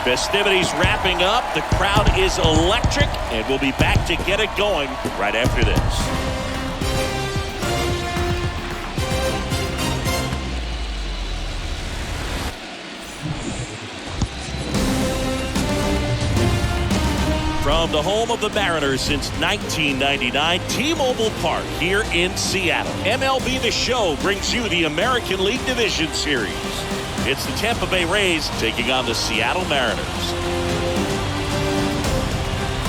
Festivities wrapping up. The crowd is electric, and we'll be back to get it going right after this. From the home of the Mariners since 1999, T-Mobile Park here in Seattle. MLB The Show brings you the American League Division Series. It's the Tampa Bay Rays taking on the Seattle Mariners.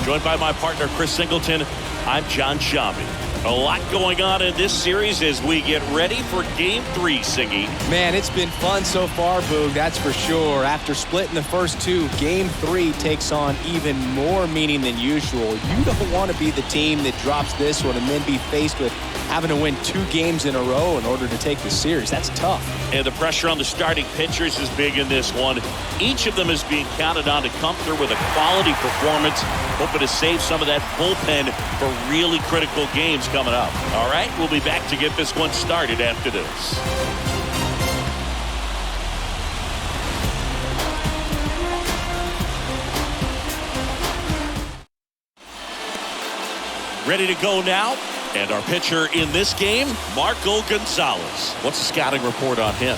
Joined by my partner, Chris Singleton, I'm John Shambi. A lot going on in this series as we get ready for Game 3, Siggy. Man, it's been fun so far, Boog, that's for sure. After splitting the first two, Game 3 takes on even more meaning than usual. You don't want to be the team that drops this one and then be faced with having to win 2 games in a row in order to take the series. That's tough. And the pressure on the starting pitchers is big in this one. Each of them is being counted on to come through with a quality performance, hoping to save some of that bullpen for really critical games coming up. All right, we'll be back to get this one started after this. Ready to go now. And our pitcher in this game, Marco Gonzalez. What's the scouting report on him?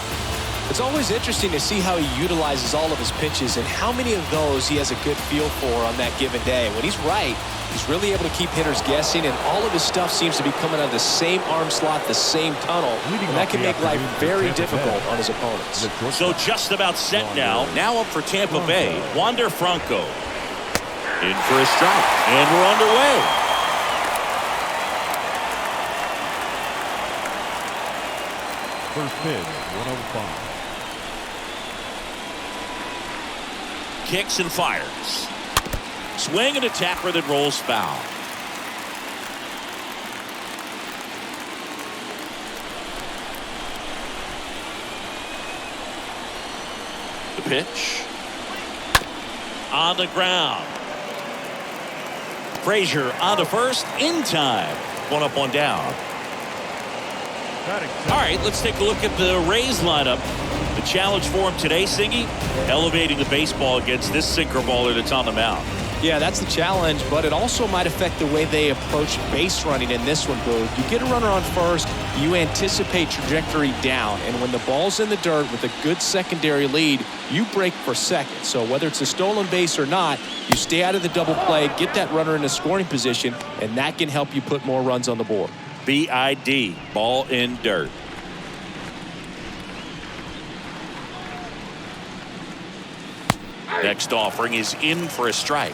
It's always interesting to see how he utilizes all of his pitches and how many of those he has a good feel for on that given day. When he's right, he's really able to keep hitters guessing, and all of his stuff seems to be coming out of the same arm slot, the same tunnel, and that can make life very difficult on his opponents. So just about set now. Now up for Tampa Bay, Wander Franco. In for a strike, and we're underway. First pitch, 105. Kicks and fires. Swing and a tapper that rolls foul. The pitch. On the ground. Frazier on to first in time. One up, one down. All right, let's take a look at the Rays lineup. The challenge for him today, Siggy, elevating the baseball against this sinker baller that's on the mound. Yeah, that's the challenge, but it also might affect the way they approach base running in this one, Boo. You get a runner on first, you anticipate trajectory down, and when the ball's in the dirt with a good secondary lead, you break for second. So whether it's a stolen base or not, you stay out of the double play, get that runner in a scoring position, and that can help you put more runs on the board. BID, ball in dirt. Next offering is in for a strike.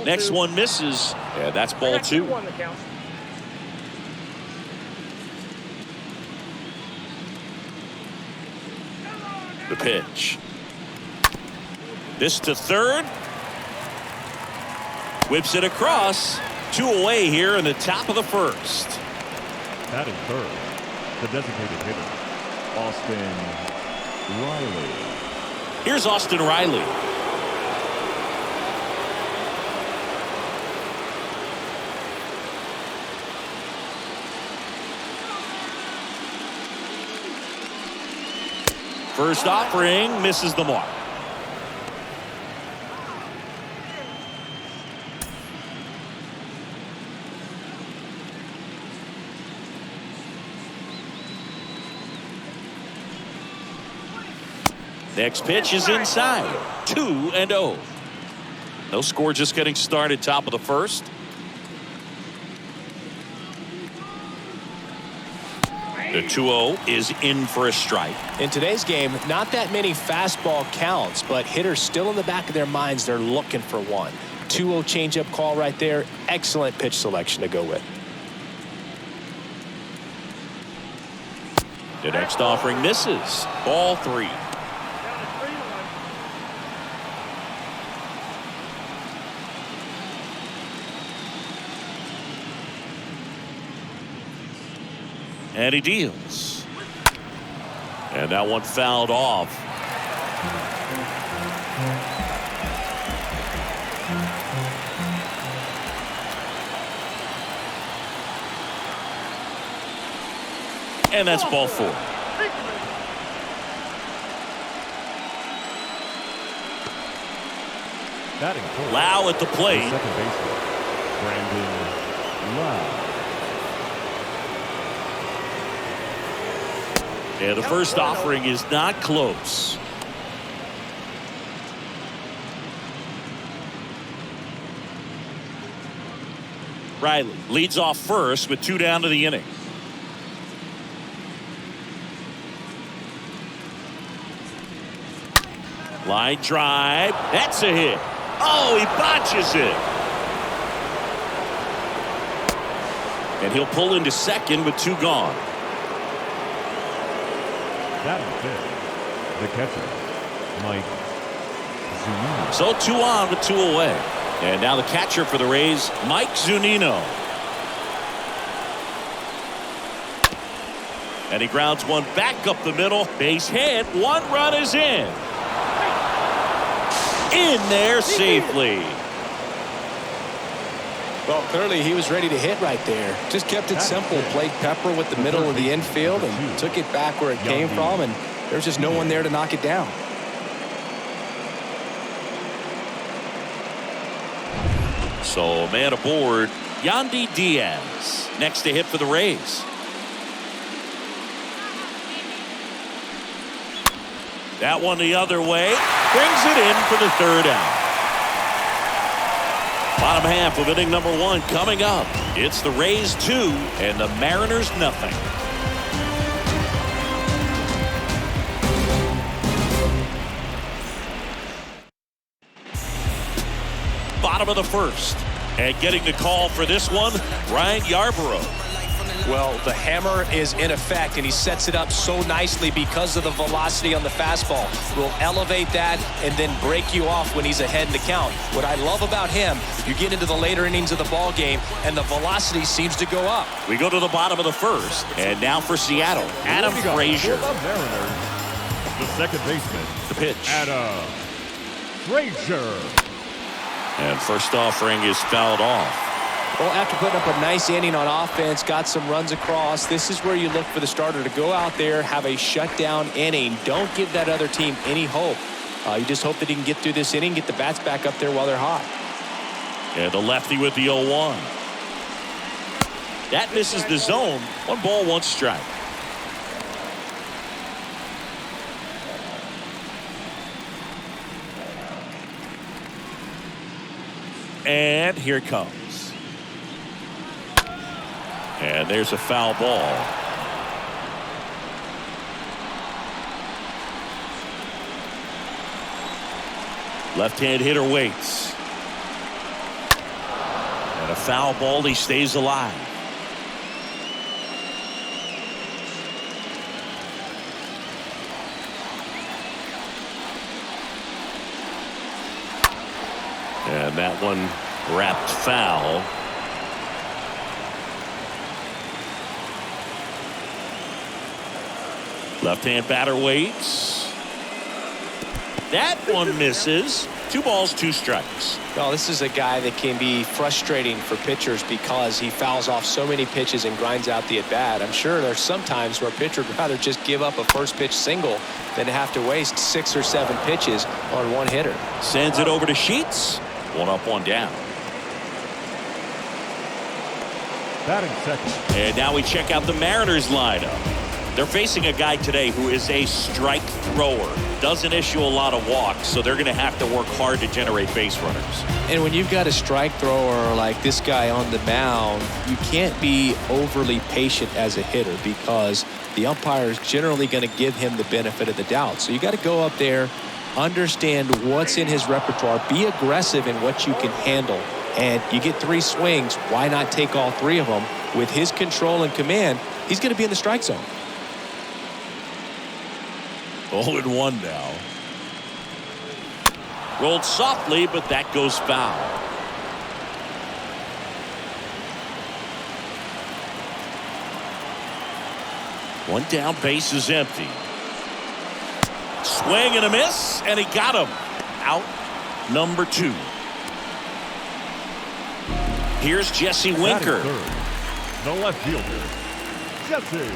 Next one misses. Yeah, that's ball 2. The pitch. This to third. Whips it across. 2 away here in the top of the first. Batting third, the designated hitter, Austin Riley. Here's Austin Riley. First offering misses the mark. Next pitch is inside. 2-0. No score, just getting started, top of the first. The 2-0 is in for a strike. In today's game, not that many fastball counts, but hitters still in the back of their minds, they're looking for one. 2-0 changeup call right there. Excellent pitch selection to go with. The next offering misses. Ball 3. And he deals. And that one fouled off. And that's ball 4. Lau at the plate. Second baseman, Brandon Lau. Yeah, the first offering is not close. Riley leads off first with 2 down to the inning. Line drive. That's a hit. Oh, he botches it. And he'll pull into second with 2 gone. That is it. The catcher, Mike Zunino. So 2 on with 2 away. And now the catcher for the Rays, Mike Zunino. And he grounds one back up the middle. Base hit. 1 run is in. In there safely. Well, clearly he was ready to hit right there. Just kept it simple. Played pepper with the middle of the infield and took it back where it came from. And there's just no one there to knock it down. So man aboard, Yandy Diaz next to hit for the Rays. That one the other way, brings it in for the 3rd out. Bottom half of inning number 1 coming up. It's the Rays 2 and the Mariners nothing. Bottom of the 1st. And getting the call for this one, Ryan Yarborough. Well, the hammer is in effect, and he sets it up so nicely because of the velocity on the fastball. Will elevate that and then break you off when he's ahead in the count. What I love about him, you get into the later innings of the ball game, and the velocity seems to go up. We go to the bottom of the 1st, and now for Seattle, Adam Frazier. The Mariners, the second baseman, The pitch. Adam Frazier. And first offering is fouled off. Well, after putting up a nice inning on offense, got some runs across, this is where you look for the starter to go out there, have a shutdown inning. Don't give that other team any hope. You just hope that he can get through this inning, get the bats back up there while they're hot. And the lefty with the 0-1. That misses the zone. 1 ball, 1 strike. And here it comes. And there's a foul ball. Left-hand hitter waits. And a foul ball. He stays alive. And that one wrapped foul. Left-hand batter waits. That one misses. 2 balls, 2 strikes. Well, this is a guy that can be frustrating for pitchers because he fouls off so many pitches and grinds out the at-bat. I'm sure there's some times where a pitcher would rather just give up a first-pitch single than to have to waste 6 or 7 pitches on 1 hitter. Sends it over to Sheets. 1 up, 1 down. Batting second. And now we check out the Mariners lineup. They're facing a guy today who is a strike thrower. Doesn't issue a lot of walks, so they're going to have to work hard to generate base runners. And when you've got a strike thrower like this guy on the mound, you can't be overly patient as a hitter because the umpire is generally going to give him the benefit of the doubt. So you got to go up there, understand what's in his repertoire, be aggressive in what you can handle. And you get 3 swings, why not take all 3 of them? With his control and command, he's going to be in the strike zone. 0-1 now. Rolled softly, but that goes foul. One down, base is empty. Swing and a miss, and he got him. Out number 2. Here's Jesse Winker. The left fielder, Jesse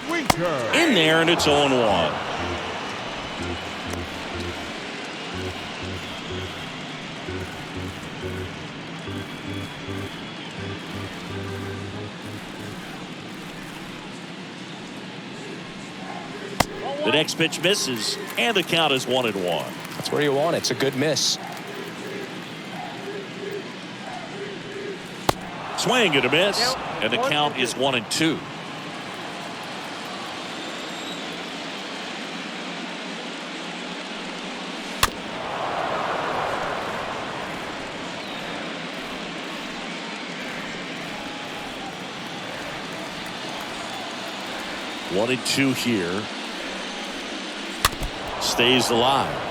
Winker. In there, and it's 0-1. The next pitch misses, and the count is 1-1. That's where you want it. It's a good miss. Swing and a miss, and the count is 1-2. One and two here. Stays alive.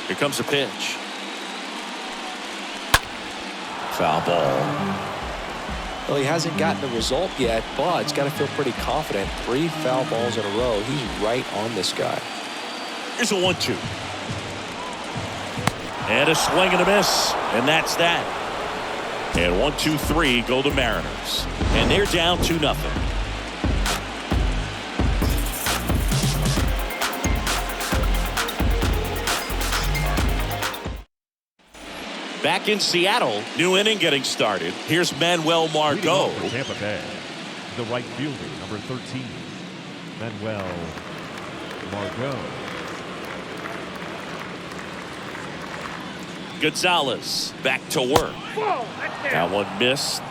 Here comes a pitch. Foul ball. Well, he hasn't gotten the result yet, but he's got to feel pretty confident. 3 foul balls in a row. He's right on this guy. Here's a 1-2. And a swing and a miss. And that's that. And 1-2-3 go the Mariners. And they're down 2-0. Back in Seattle, new inning getting started. Here's Manuel Margot. For Tampa Bay, the right fielder, number 13, Manuel Margot. Gonzalez back to work. That one missed.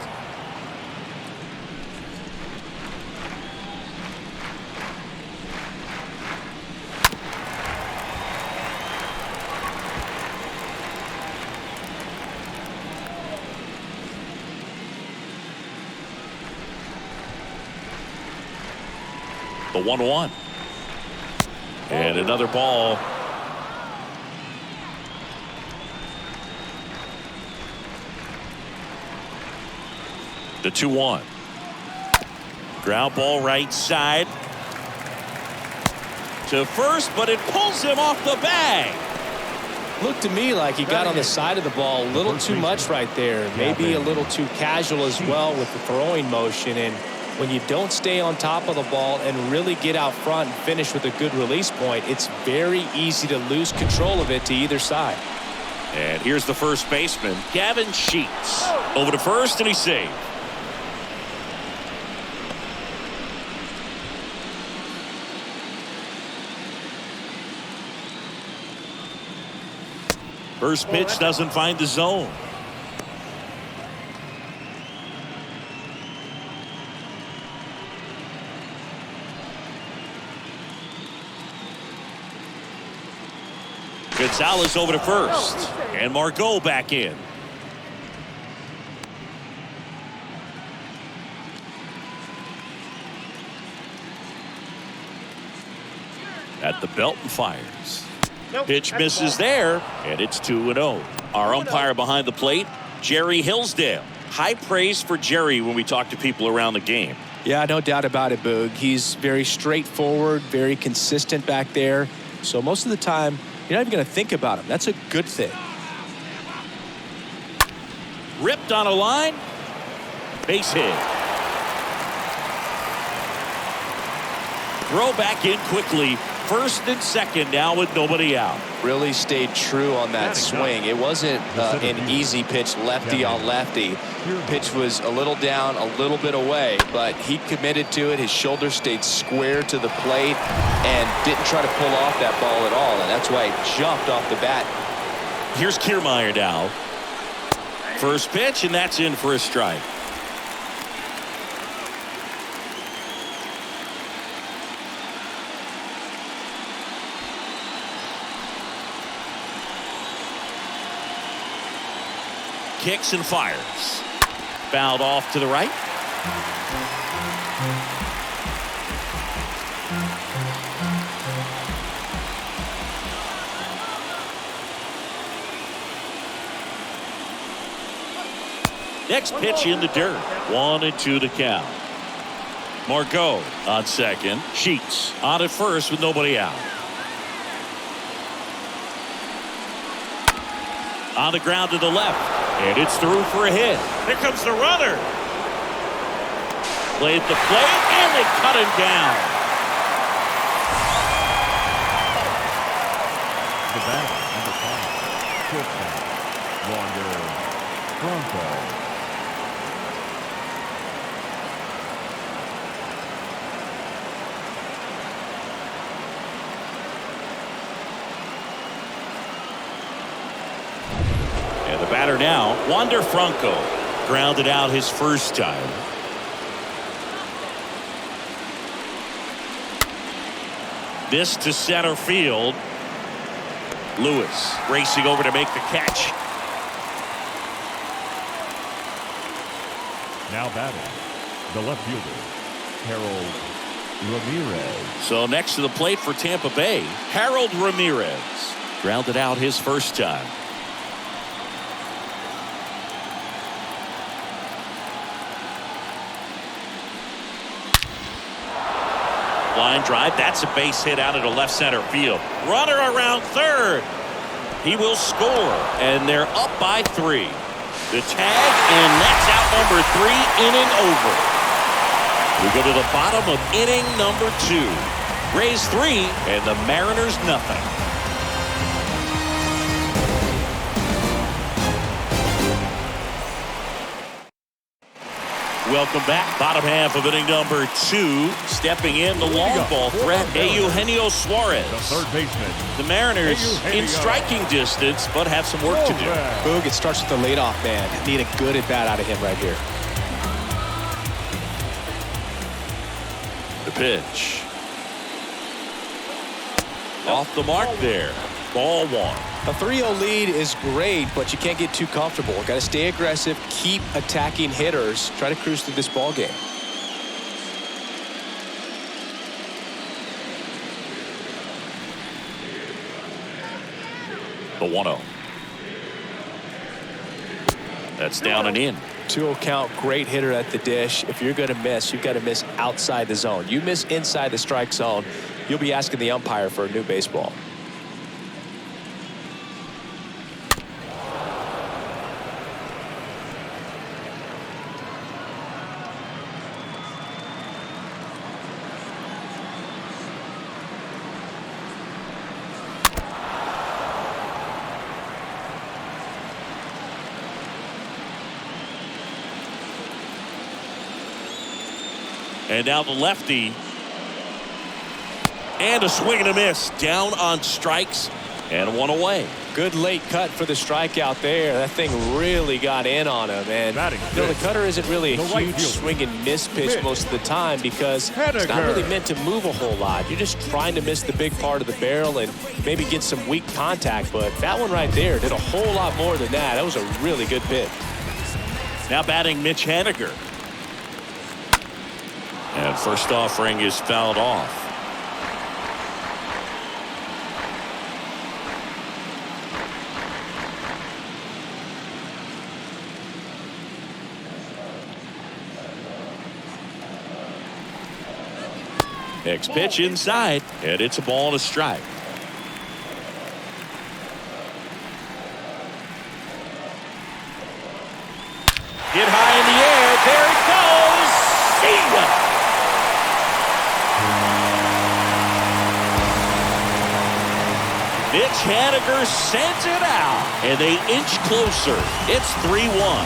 The 1-1. And another ball. The 2-1. Ground ball right side. To first, but it pulls him off the bag. Looked to me like he got on the side of the ball a little too much right there. Maybe a little too casual as well with the throwing motion. And when you don't stay on top of the ball and really get out front and finish with a good release point, it's very easy to lose control of it to either side. And here's the first baseman, Gavin Sheets. Over to first, and he's saved. First pitch doesn't find the zone. Gonzalez over to first, and Margot back in. At the belt and fires. Pitch misses there, and it's 2-0. Our umpire behind the plate, Jerry Hillsdale. High praise for Jerry when we talk to people around the game. Yeah, no doubt about it, Boog. He's very straightforward, very consistent back there. So most of the time, you're not even going to think about him. That's a good thing. Ripped on a line. Base hit. Throw back in quickly. First and second now with nobody out. Really stayed true on that swing. It wasn't an easy pitch lefty on lefty. Pitch was a little down, a little bit away, but he committed to it. His shoulder stayed square to the plate and didn't try to pull off that ball at all, and that's why it jumped off the bat. Here's Kiermaier now. First pitch, and that's in for a strike. Kicks and fires. Fouled off to the right. Next pitch in the dirt. 1-2 to count. Margot on second. Sheets on at first with nobody out. On the ground to the left. And it's through for a hit. Here comes the runner. Played the plate, and they cut him down. The batter, number 5, shortstop, Wander Franco. And the batter now, Wander Franco, grounded out his first time. This to center field. Lewis racing over to make the catch. Now batting, the left fielder, Harold Ramirez. So next to the plate for Tampa Bay, Harold Ramirez, grounded out his first time. Line drive, that's a base hit out into left center field. Runner around third. He will score, and they're up by 3. The tag, and that's out number 3, inning over. We go to the bottom of inning number 2. Rays 3, and the Mariners nothing. Welcome back. Bottom half of inning number 2. Stepping in the long ball threat, Eugenio Suarez. The third baseman. The Mariners in striking distance, but have some work to do. Boog, it starts with the leadoff man. Need a good at bat out of him right here. The pitch. Off the mark there. Ball 1. A 3-0 lead is great, but you can't get too comfortable. Got to stay aggressive, keep attacking hitters, try to cruise through this ball game. The 1-0. That's down and in. 2-0 count, great hitter at the dish. If you're going to miss, you've got to miss outside the zone. You miss inside the strike zone, you'll be asking the umpire for a new baseball. And now the lefty. And a swing and a miss. Down on strikes. And 1 away. Good late cut for the strikeout there. That thing really got in on him. And the cutter isn't really a huge swing and miss pitch most of the time because it's not really meant to move a whole lot. You're just trying to miss the big part of the barrel and maybe get some weak contact. But that one right there did a whole lot more than that. That was a really good pitch. Now batting Mitch Haniger. And first offering is fouled off. Next pitch inside, and it's a ball and a strike. Hit high in the air. There it goes. See ya. Mitch Haniger sends it out, and they inch closer. It's 3-1.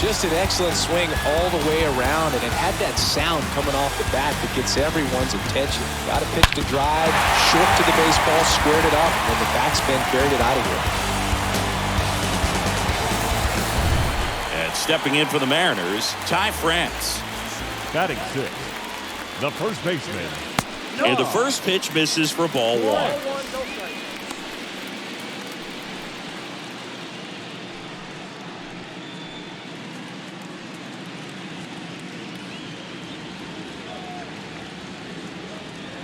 Just an excellent swing all the way around, and it had that sound coming off the bat that gets everyone's attention. Got a pitch to drive, short to the baseball, squared it up, and the backspin carried it out of here. And stepping in for the Mariners, Ty France. Batting 6, the first baseman. And the first pitch misses for ball 1.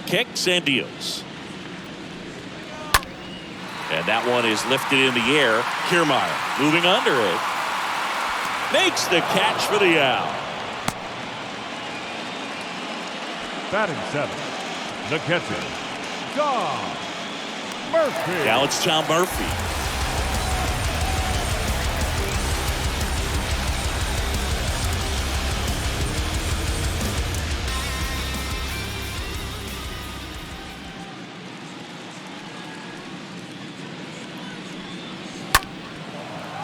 Kicks and deals. And that one is lifted in the air. Kiermaier moving under it. Makes the catch for the out. Batting 7th, the catcher, John Murphy. Now it's John Murphy.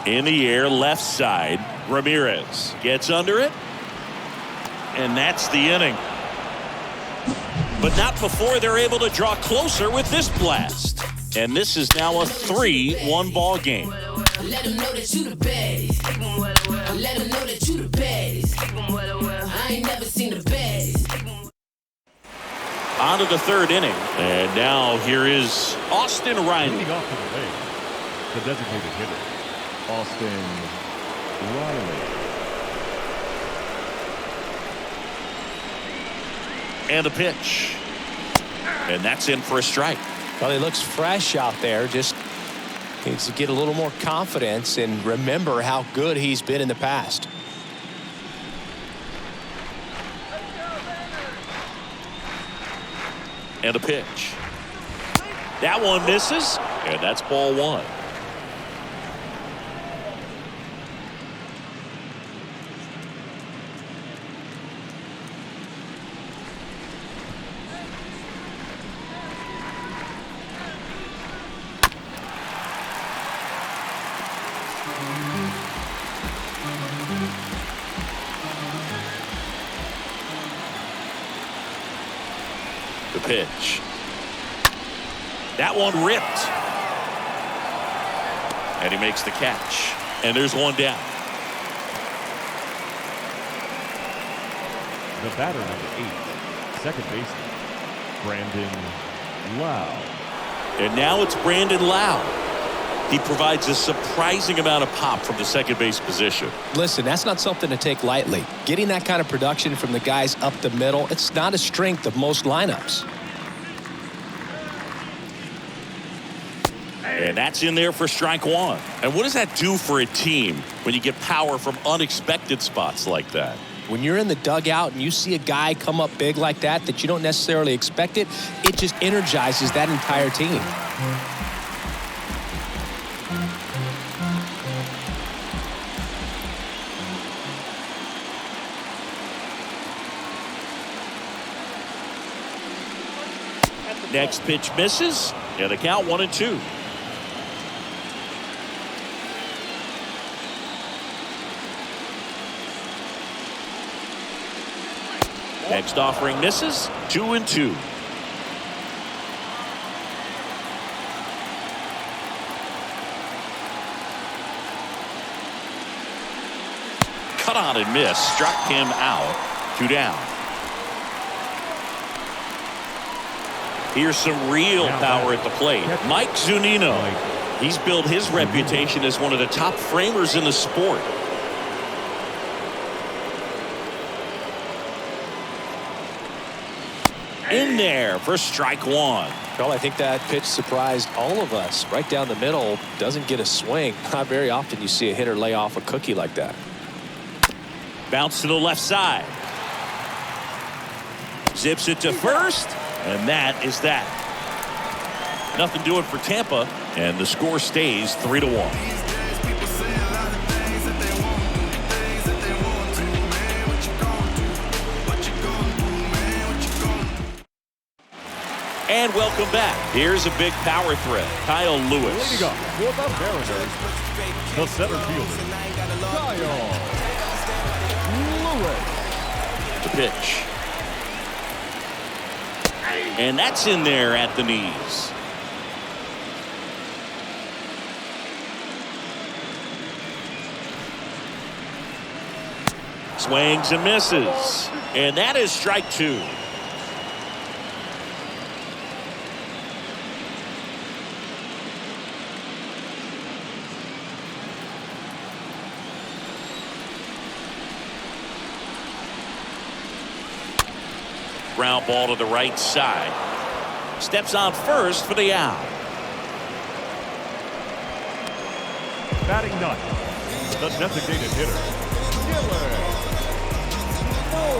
In the air, left side. Ramirez gets under it. And that's the inning. But not before they're able to draw closer with this blast. And this is now a 3-1 ball game. Let them know that you the baddest. Let them know that you the baddest. I ain't never seen the baddest. On to the 3rd inning. And now here is Austin Riley. Leading off to the plate, the designated hitter, Austin Riley. And a pitch. And that's in for a strike. Well, he looks fresh out there. Just needs to get a little more confidence and remember how good he's been in the past. And a pitch. That one misses. And that's ball 1. The pitch. That one ripped. And he makes the catch. And there's one down. The batter, number 8, second baseman, Brandon Lau. And now it's Brandon Lau. He provides a surprising amount of pop from the second base position. Listen, that's not something to take lightly. Getting that kind of production from the guys up the middle, it's not a strength of most lineups. And that's in there for strike 1. And what does that do for a team when you get power from unexpected spots like that? When you're in the dugout and you see a guy come up big like that you don't necessarily expect it just energizes that entire team. Next pitch misses, and the count 1-2. Next offering misses, 2-2. Cut on and miss, struck him out. 2 down. Here's some real power at the plate. Mike Zunino. He's built his reputation as one of the top framers in the sport. In there for strike 1. Well, I think that pitch surprised all of us. Right down the middle, doesn't get a swing. Not very often you see a hitter lay off a cookie like that. Bounce to the left side. Zips it to first. And that is that. Nothing doing for Tampa, and the score stays 3-1. And welcome back. Here's a big power threat, Kyle Lewis. Leading up for the Mariners, the center fielder, Kyle Lewis. The pitch. And that's in there at the knees. Swings and misses. And that is strike 2. Ground ball to the right side. Steps on first for the out. Batting ninth, the designated hitter,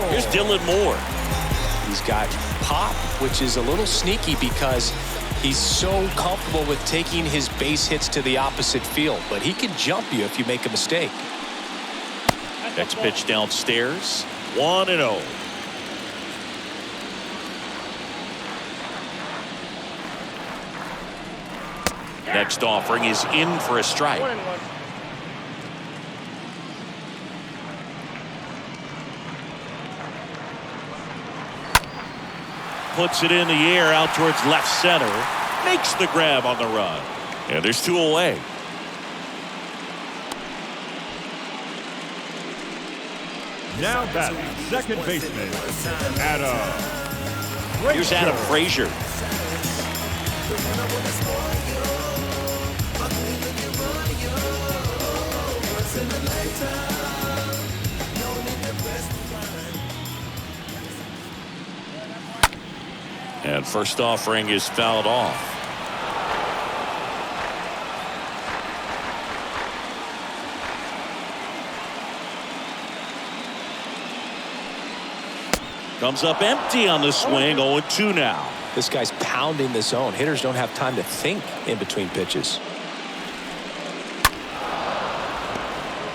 Here's Dylan Moore. He's got pop, which is a little sneaky because he's so comfortable with taking his base hits to the opposite field, but he can jump you if you make a mistake. Next pitch downstairs, 1-0. Next offering is in for a strike. Puts it in the air out towards left center. Makes the grab on the run. And there's 2 away. now batting second baseman, Adam. Here's Adam Frazier. And first offering is fouled off. Comes up empty on the swing. 0-2 now. This guy's pounding the zone. Hitters don't have time to think in between pitches.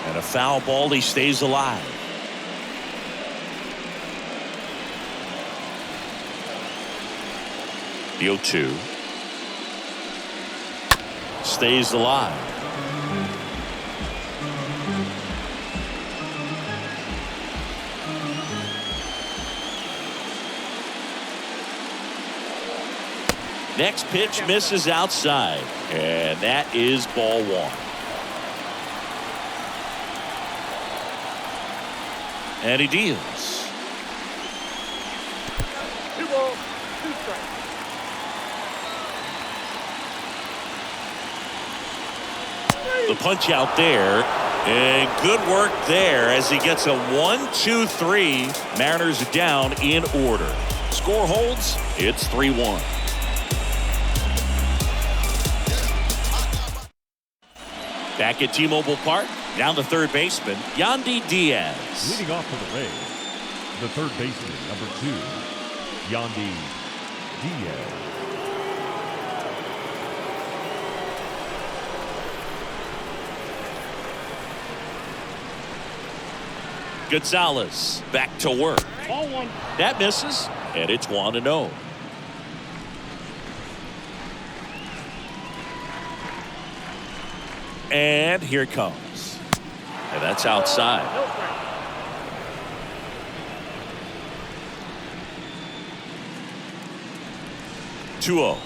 And a foul ball. He stays alive. The 0-2. Stays alive. Next pitch misses outside. And that is ball one. And he deals. 2 balls, 2 strikes. The punch out there, and good work there as he gets a 1-2-3. Mariners are down in order. Score holds. It's 3-1. Back at T-Mobile Park, down the third baseman, Yandy Diaz. Leading off for the Rays, the third baseman, number 2, Yandy Diaz. Gonzalez back to work. Ball 1. That misses, and it's 1-0. And here it comes. And that's outside. No strike. Two-0.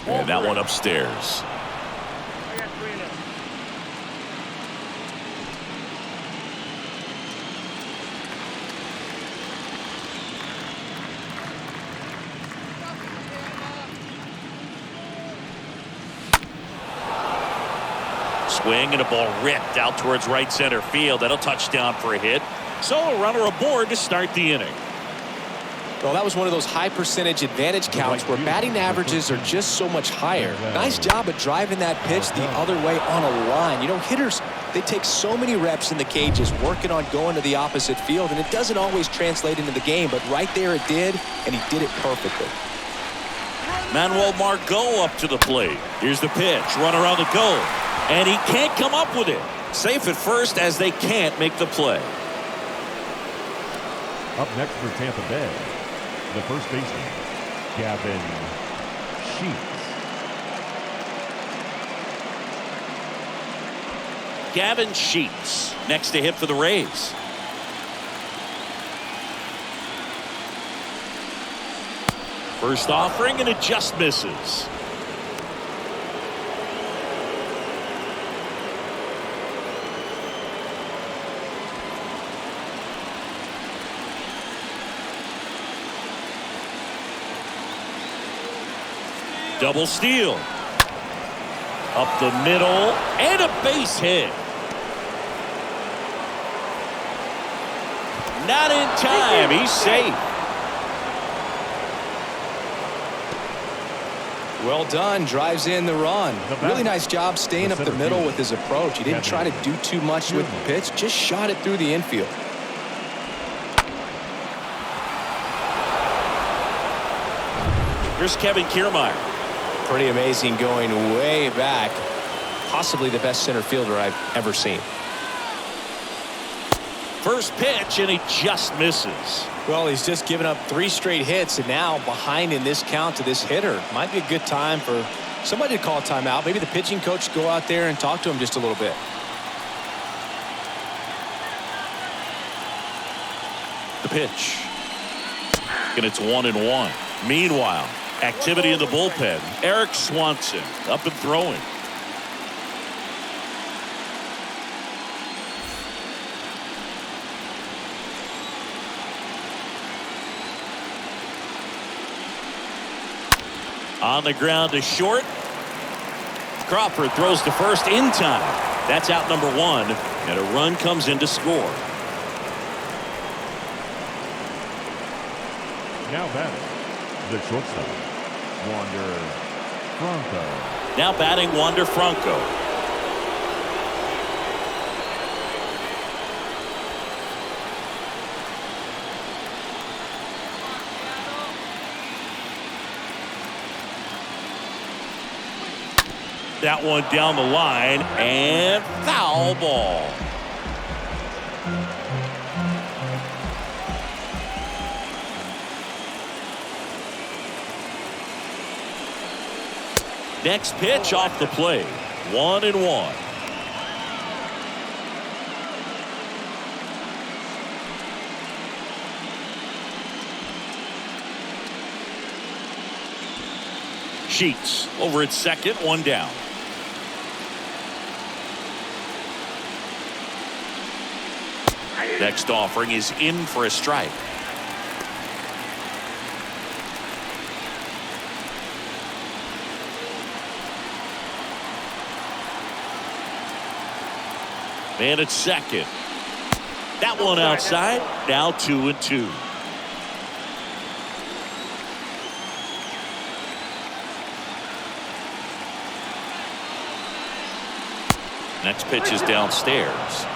And that one upstairs. I got 3-0. Swing and a ball ripped out towards right center field. That'll touchdown for a hit. So a runner aboard to start the inning. Well, that was one of those high percentage advantage counts where batting averages are just so much higher. Nice job of driving that pitch the other way on a line. You know, hitters, they take so many reps in the cages working on going to the opposite field, and it doesn't always translate into the game, but right there it did, and he did it perfectly. Manuel Margot up to the plate. Here's the pitch. Runner on the go. And he can't come up with it. Safe at first as they can't make the play. Up next for Tampa Bay, the first baseman, Gavin Sheets. Gavin Sheets next to hit for the Rays. First offering, and it just misses. Double steal. Up the middle, and a base hit. Not in time. He's safe. Well done. Drives in the run. Really nice job staying up the middle with his approach. He didn't try to do too much with the pitch. Just shot it through the infield. Here's Kevin Kiermaier. Pretty amazing, going way back. Possibly the best center fielder I've ever seen. First pitch, and he just misses. Well, he's just given up 3 straight hits, and now behind in this count to this hitter. Might be a good time for somebody to call a timeout. Maybe the pitching coach go out there and talk to him just a little bit. The pitch. And it's 1-1. Meanwhile, activity in the bullpen. Eric Swanson up and throwing. On the ground to short. Crawford throws to first in time. That's out number 1, and a run comes in to score. Now batting, the shortstop, Wander Franco. Now batting Wander Franco. That one down the line, and foul ball. Next pitch off the plate. 1-1. Sheets over at second, 1 down. Next offering is in for a strike. Man at second. That one outside. Now 2-2. Next pitch is downstairs.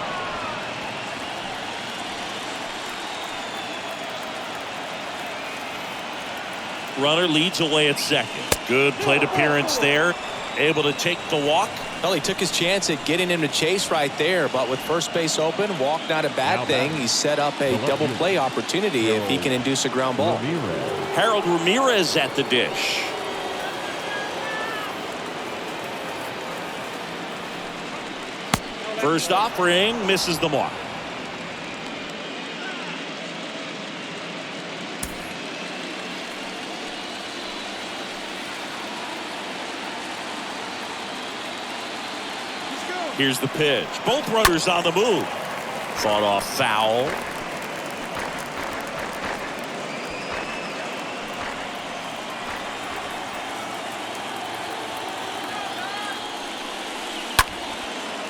Runner leads away at second. Good plate appearance there. Able to take the walk. Well, he took his chance at getting him to chase right there, but with first base open, walk not a bad thing. He set up a double play opportunity if he can induce a ground ball. Harold Ramirez at the dish. First offering misses the mark. Here's the pitch. Both runners on the move. Fought off foul.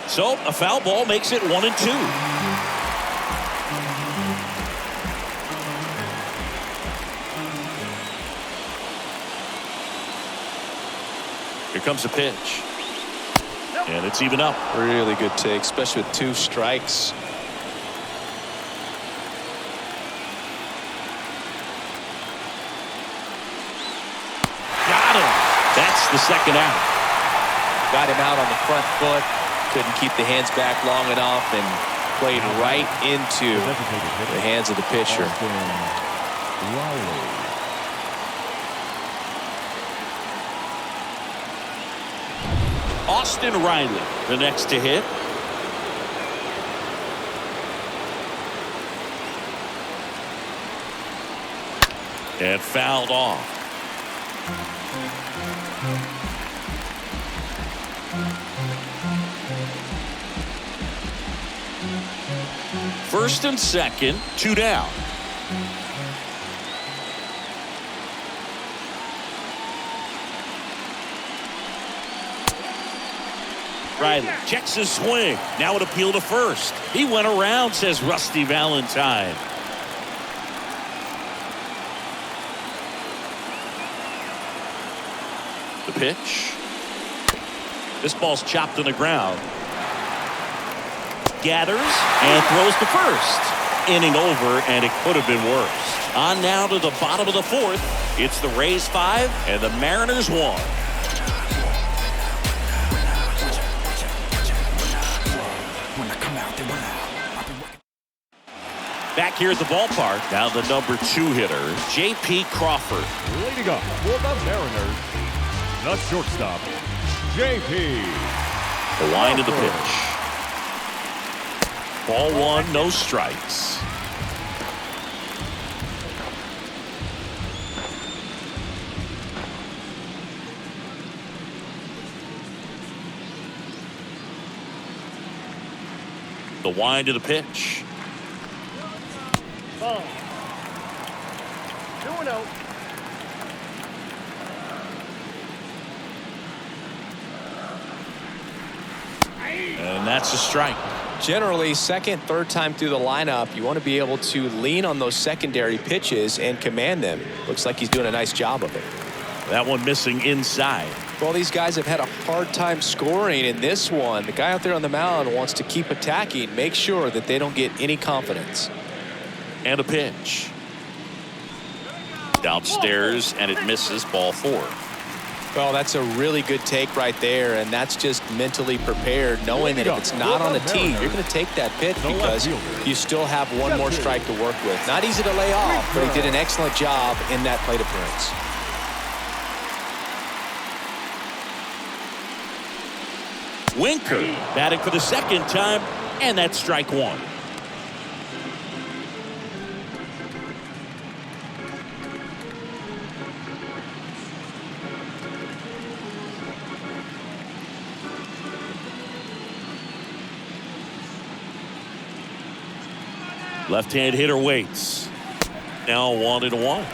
So a foul ball makes it 1-2. Here comes the pitch. And it's even up. Really good take, especially with 2 strikes. Got him. That's the second out. Got him out on the front foot. Couldn't keep the hands back long enough and played right into the hands of the pitcher. Austin Riley, the next to hit. And fouled off. First and second, 2 down. Riley checks his swing. Now an appeal to first. He went around, says Rusty Valentine. The pitch. This ball's chopped on the ground. Gathers and throws to first. Inning over, and it could have been worse. On now to the bottom of the fourth. It's the Rays 5 and the Mariners 1. Back here at the ballpark, now the number 2 hitter, J.P. Crawford. Leading up for the Mariners, the shortstop, J.P. The wind of the pitch. Ball 1, no strikes. The wind of the pitch. Ball. 2-0. And that's a strike. Generally, second, third time through the lineup, you want to be able to lean on those secondary pitches and command them. Looks like he's doing a nice job of it. That one missing inside. Well, these guys have had a hard time scoring in this one. The guy out there on the mound wants to keep attacking, make sure that they don't get any confidence. And a pitch. Downstairs, and it misses. Ball 4. Well, that's a really good take right there, and that's just mentally prepared, knowing that if it's not on the tee, you're going to take that pitch because you still have one more strike to work with. Not easy to lay off, but he did an excellent job in that plate appearance. Winker batting for the second time, and that's strike 1. Left-hand hitter waits. Now 1-1.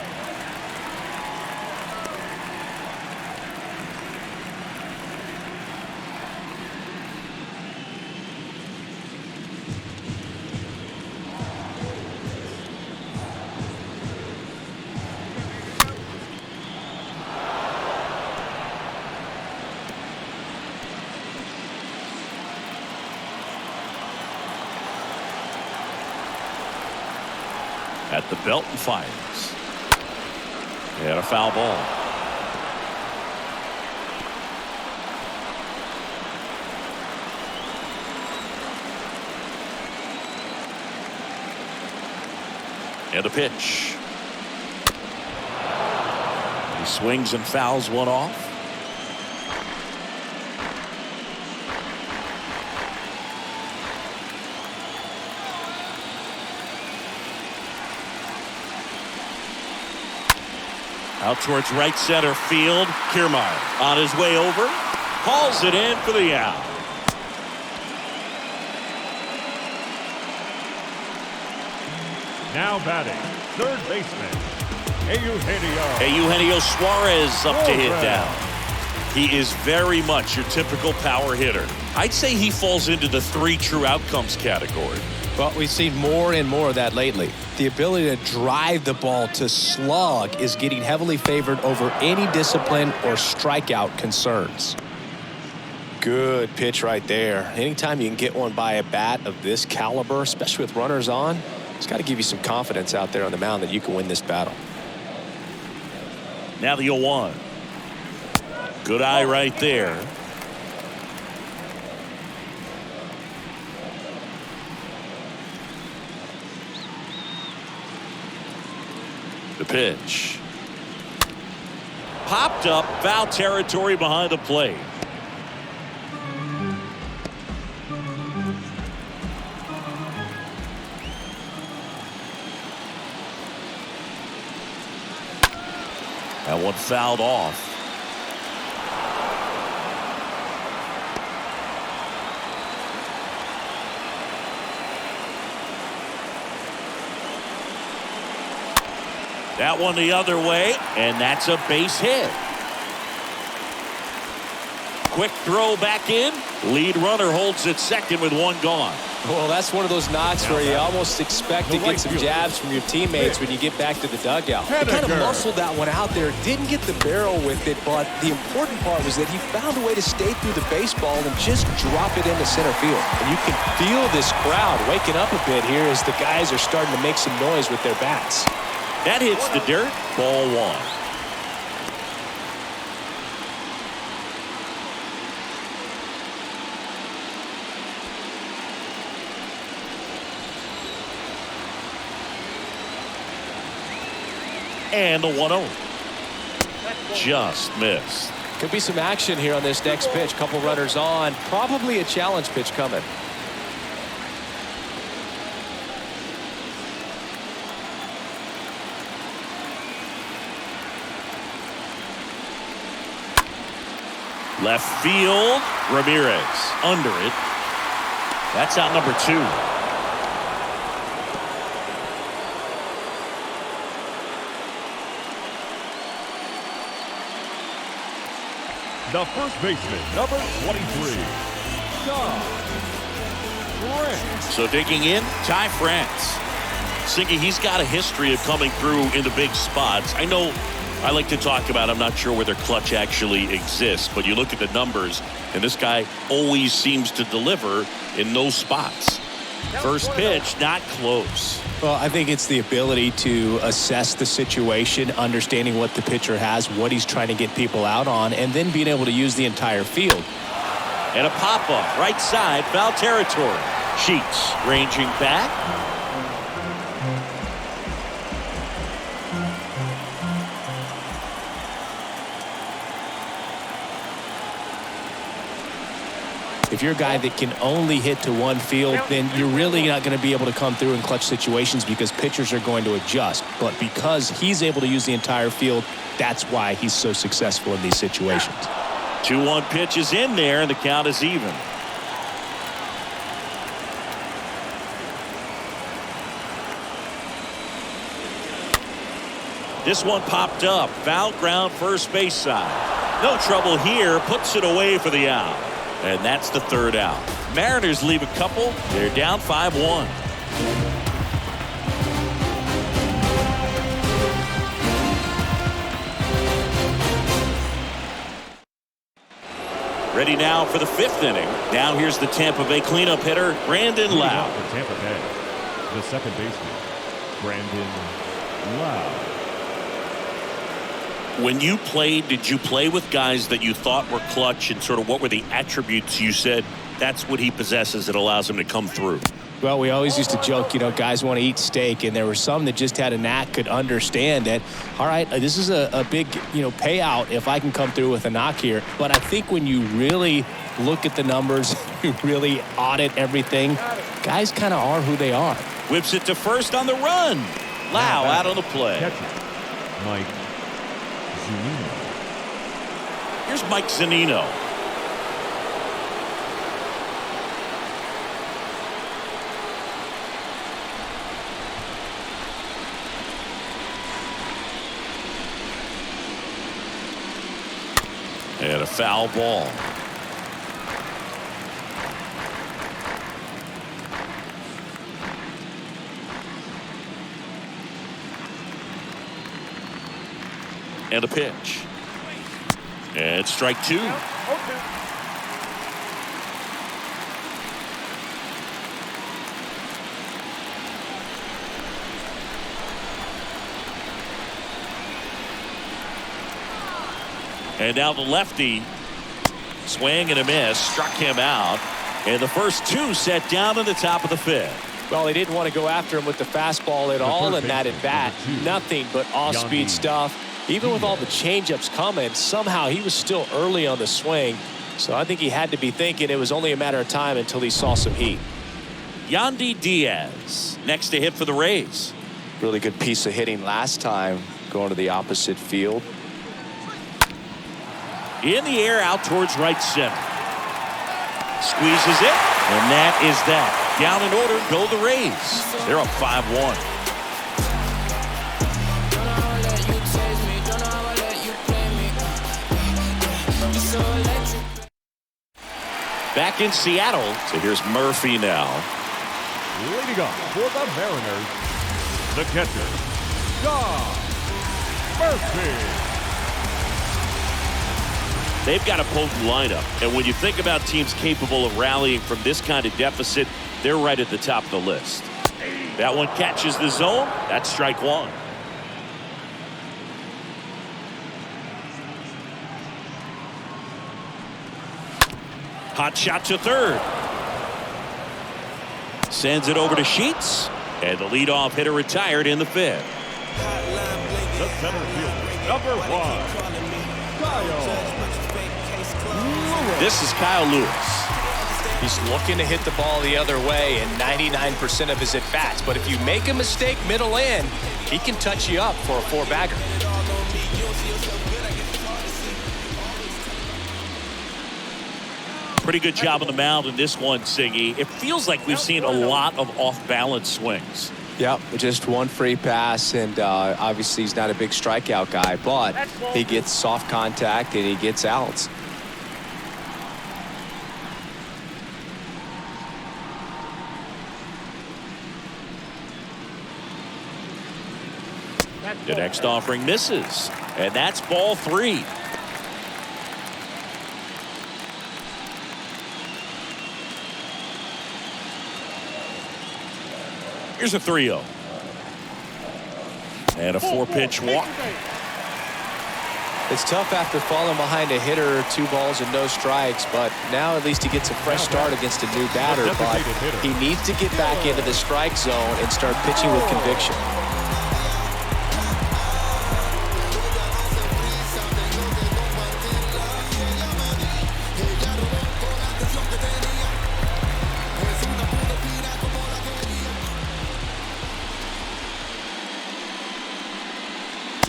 At the belt and fires. And a foul ball. And a pitch. He swings and fouls one off. Out towards right center field. Kiermaier on his way over. Hauls it in for the out. Now batting, third baseman, Eugenio Suarez up to hit down. He is very much your typical power hitter. I'd say he falls into the 3 true outcomes category. Well, we've seen more and more of that lately. The ability to drive the ball to slug is getting heavily favored over any discipline or strikeout concerns. Good pitch right there. Anytime you can get one by a bat of this caliber, especially with runners on, it's got to give you some confidence out there on the mound that you can win this battle. Now the 0-1. Good eye right there. The pitch. Popped up, foul territory behind the plate. That one fouled off. That one the other way, and that's a base hit. quick throw back in. Lead runner holds at second with one gone. Well, that's one of those knocks where you almost expect to get some jabs from your teammates when you get back to the dugout. He kind of muscled that one out there, didn't get the barrel with it, but the important part was that he found a way to stay through the baseball and just drop it into center field. And you can feel this crowd waking up a bit here as the guys are starting to make some noise with their bats. That hits the dirt. Ball one. And the 1-0. Just missed. Could be some action here on this next pitch. Couple runners on. Probably a challenge pitch coming. Left field. Ramirez under it. That's out number 2. The first baseman, number 23, So digging in, Ty France. Siggy, he's got a history of coming through in the big spots. I know I like to talk about, I'm not sure whether clutch actually exists, but you look at the numbers, and this guy always seems to deliver in those spots. First pitch, not close. Well, I think it's the ability to assess the situation, understanding what the pitcher has, what he's trying to get people out on, and then being able to use the entire field. And a pop-up, right side, foul territory. Sheets ranging back. If you're a guy that can only hit to one field, then you're really not going to be able to come through in clutch situations because pitchers are going to adjust. But because he's able to use the entire field, that's why he's so successful in these situations. 2-1 pitch is in there, and the count is even. This one popped up. Foul ground first base side. No trouble here. Puts it away for the out. And that's the third out. Mariners leave a couple. They're down 5-1. Ready now for the 5th inning. Now here's the Tampa Bay cleanup hitter, Brandon Lau. For Tampa Bay, the second baseman, Brandon Lau. When you played, did you play with guys that you thought were clutch, and sort of what were the attributes you said that's what he possesses that allows him to come through? Well, we always used to joke, you know, guys want to eat steak, and there were some that just had a knack, could understand that, all right, this is a big, you know, payout if I can come through with a knock here. But I think when you really look at the numbers, you really audit everything, guys kind of are who they are. Whips it to first on the run. Lau out on the play. Catcher, Mike Zunino. Here's Mike Zunino. And a foul ball. And a pitch. And strike 2. And now the lefty, swing and a miss, struck him out. And the first 2 set down in the top of the 5th. Well, they didn't want to go after him with the fastball at all in that at bat. Nothing but off-speed stuff. Even with all the changeups coming, somehow he was still early on the swing. So I think he had to be thinking it was only a matter of time until he saw some heat. Yandy Diaz next to hit for the Rays. Really good piece of hitting last time, going to the opposite field. In the air out towards right center. Squeezes it, and that is that. Down in order go the Rays. They're up 5-1. back in Seattle. So here's Murphy now. Leading off for the Mariners, the catcher, John Murphy. They've got a potent lineup, and when you think about teams capable of rallying from this kind of deficit, they're right at the top of the list. That one catches the zone. That's strike one. Hot shot to third. Sends it over to Sheets, and the leadoff hitter retired in the fifth. The center fielder, number 1, Kyle. This is Kyle Lewis. He's looking to hit the ball the other way in 99% of his at-bats. But if you make a mistake middle in, he can touch you up for a 4-bagger. Pretty good job on the mound in this one, Singy. It feels like we've seen a lot of off-balance swings. Yep, just one free pass, and obviously he's not a big strikeout guy, but he gets soft contact and he gets outs. The next offering misses, and that's ball 3. Here's a 3-0. And a 4-pitch walk. It's tough after falling behind a hitter, 2 balls and no strikes, but now at least he gets a fresh start against a new batter. But he needs to get back into the strike zone and start pitching with conviction.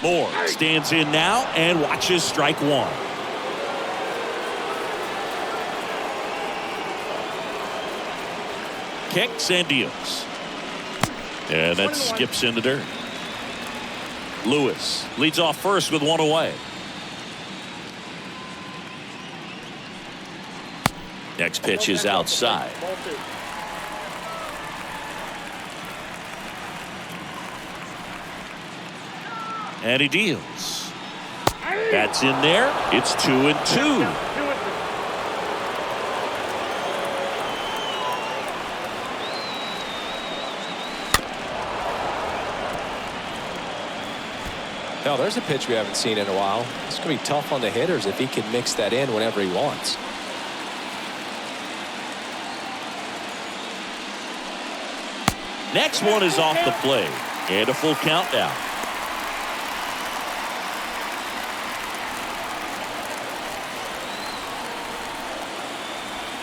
Moore stands in now and watches strike 1. Kicks and deals. And that skips in the dirt. Lewis leads off first with 1 away. Next pitch is outside. And he deals. That's in there. It's 2-2. Now, there's a pitch we haven't seen in a while. It's going to be tough on the hitters if he can mix that in whenever he wants. Next one is off the plate. And a full count now.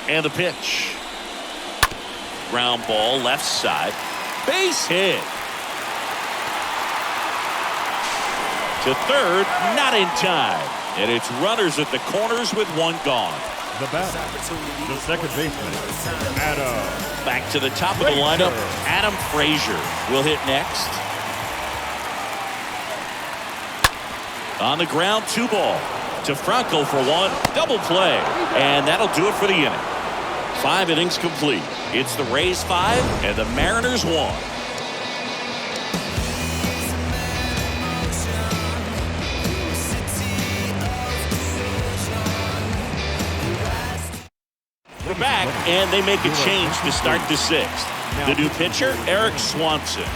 And the pitch. Ground ball left side. Base hit. To third, not in time. And it's runners at the corners with 1 gone. The batter, the second baseman, Adam. Back to the top of the lineup, Adam Frazier will hit next. On the ground, 2 ball. To Franco for 1. Double play. And that'll do it for the inning. 5 innings complete. It's the Rays 5 and the Mariners 1. We're back, and they make a change to start the 6th. The new pitcher, Eric Swanson.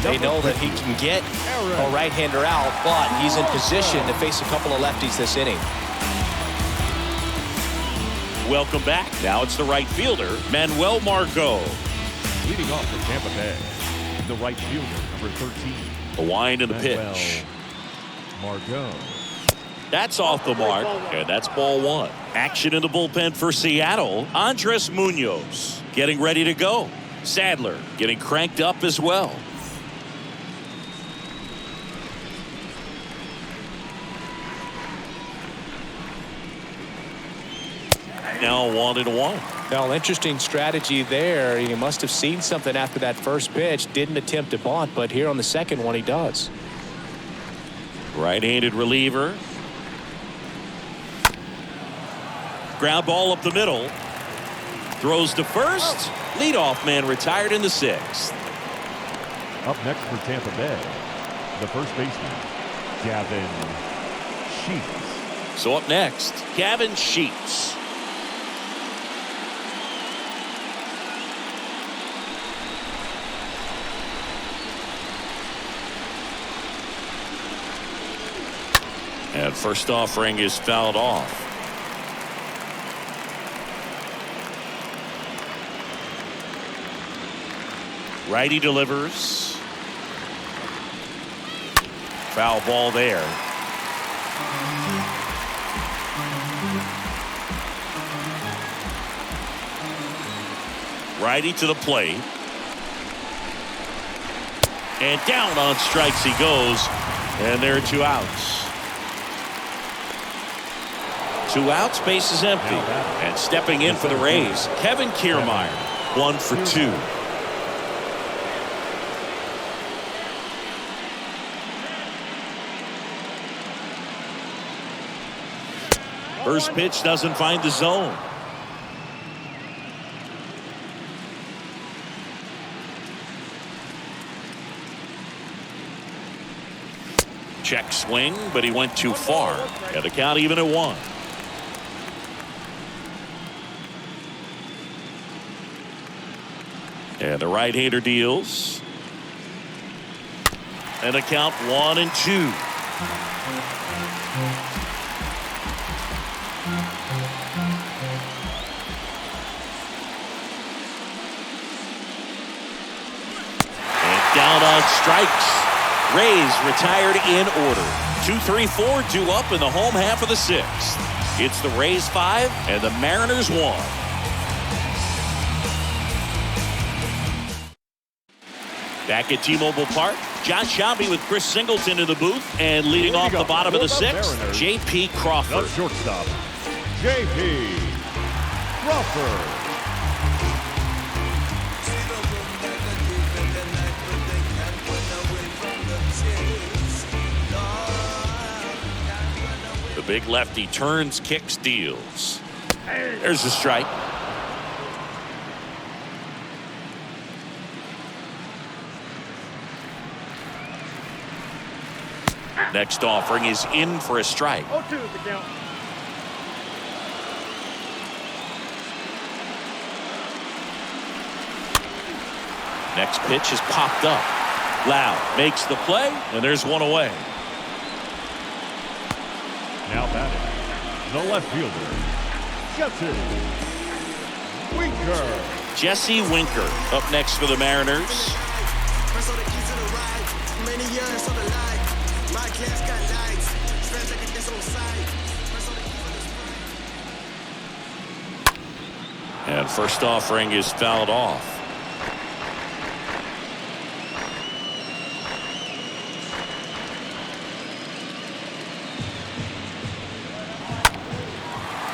They know that he can get a right-hander out, but he's in position to face a couple of lefties this inning. Welcome back. Now it's the right fielder, Manuel Margot. Leading off for Tampa Bay, the right fielder, number 13. A wind and the Manuel pitch. Margot. That's off the mark, and that's ball 1. Action in the bullpen for Seattle. Andres Munoz getting ready to go. Sadler getting cranked up as well. Now 1-1. Well, interesting strategy there. He must have seen something after that first pitch. Didn't attempt to bunt, but here on the second one he does. Right-handed reliever. Ground ball up the middle. Throws to first. Leadoff man retired in the 6th. Up next for Tampa Bay, the first baseman, Gavin Sheets. So up next, Gavin Sheets. And first offering is fouled off. Righty delivers. Foul ball there. Righty to the plate. And down on strikes he goes. And there are 2 outs. 2 outs, base is empty. And stepping in for the Rays, Kevin Kiermaier, 1 for 2. First pitch doesn't find the zone. Check swing, but he went too far. And the count even at 1. And the right-hander deals. And the count 1-2. Down on strikes. Rays retired in order. 2-3-4 due up in the home half of the 6th. It's the Rays 5 and the Mariners 1. Back at T-Mobile Park, Josh Shelby with Chris Singleton in the booth, and leading off the bottom of the 6th, J.P. Crawford. The shortstop, J.P. Crawford. The big lefty turns, kicks, deals. There's a strike. Next offering is in for a strike. 0-2 is the count. Next pitch is popped up. Lau makes the play, and there's one away. Now batting, the left fielder, Jesse Winker. Jesse Winker up next for the Mariners. And first offering is fouled off.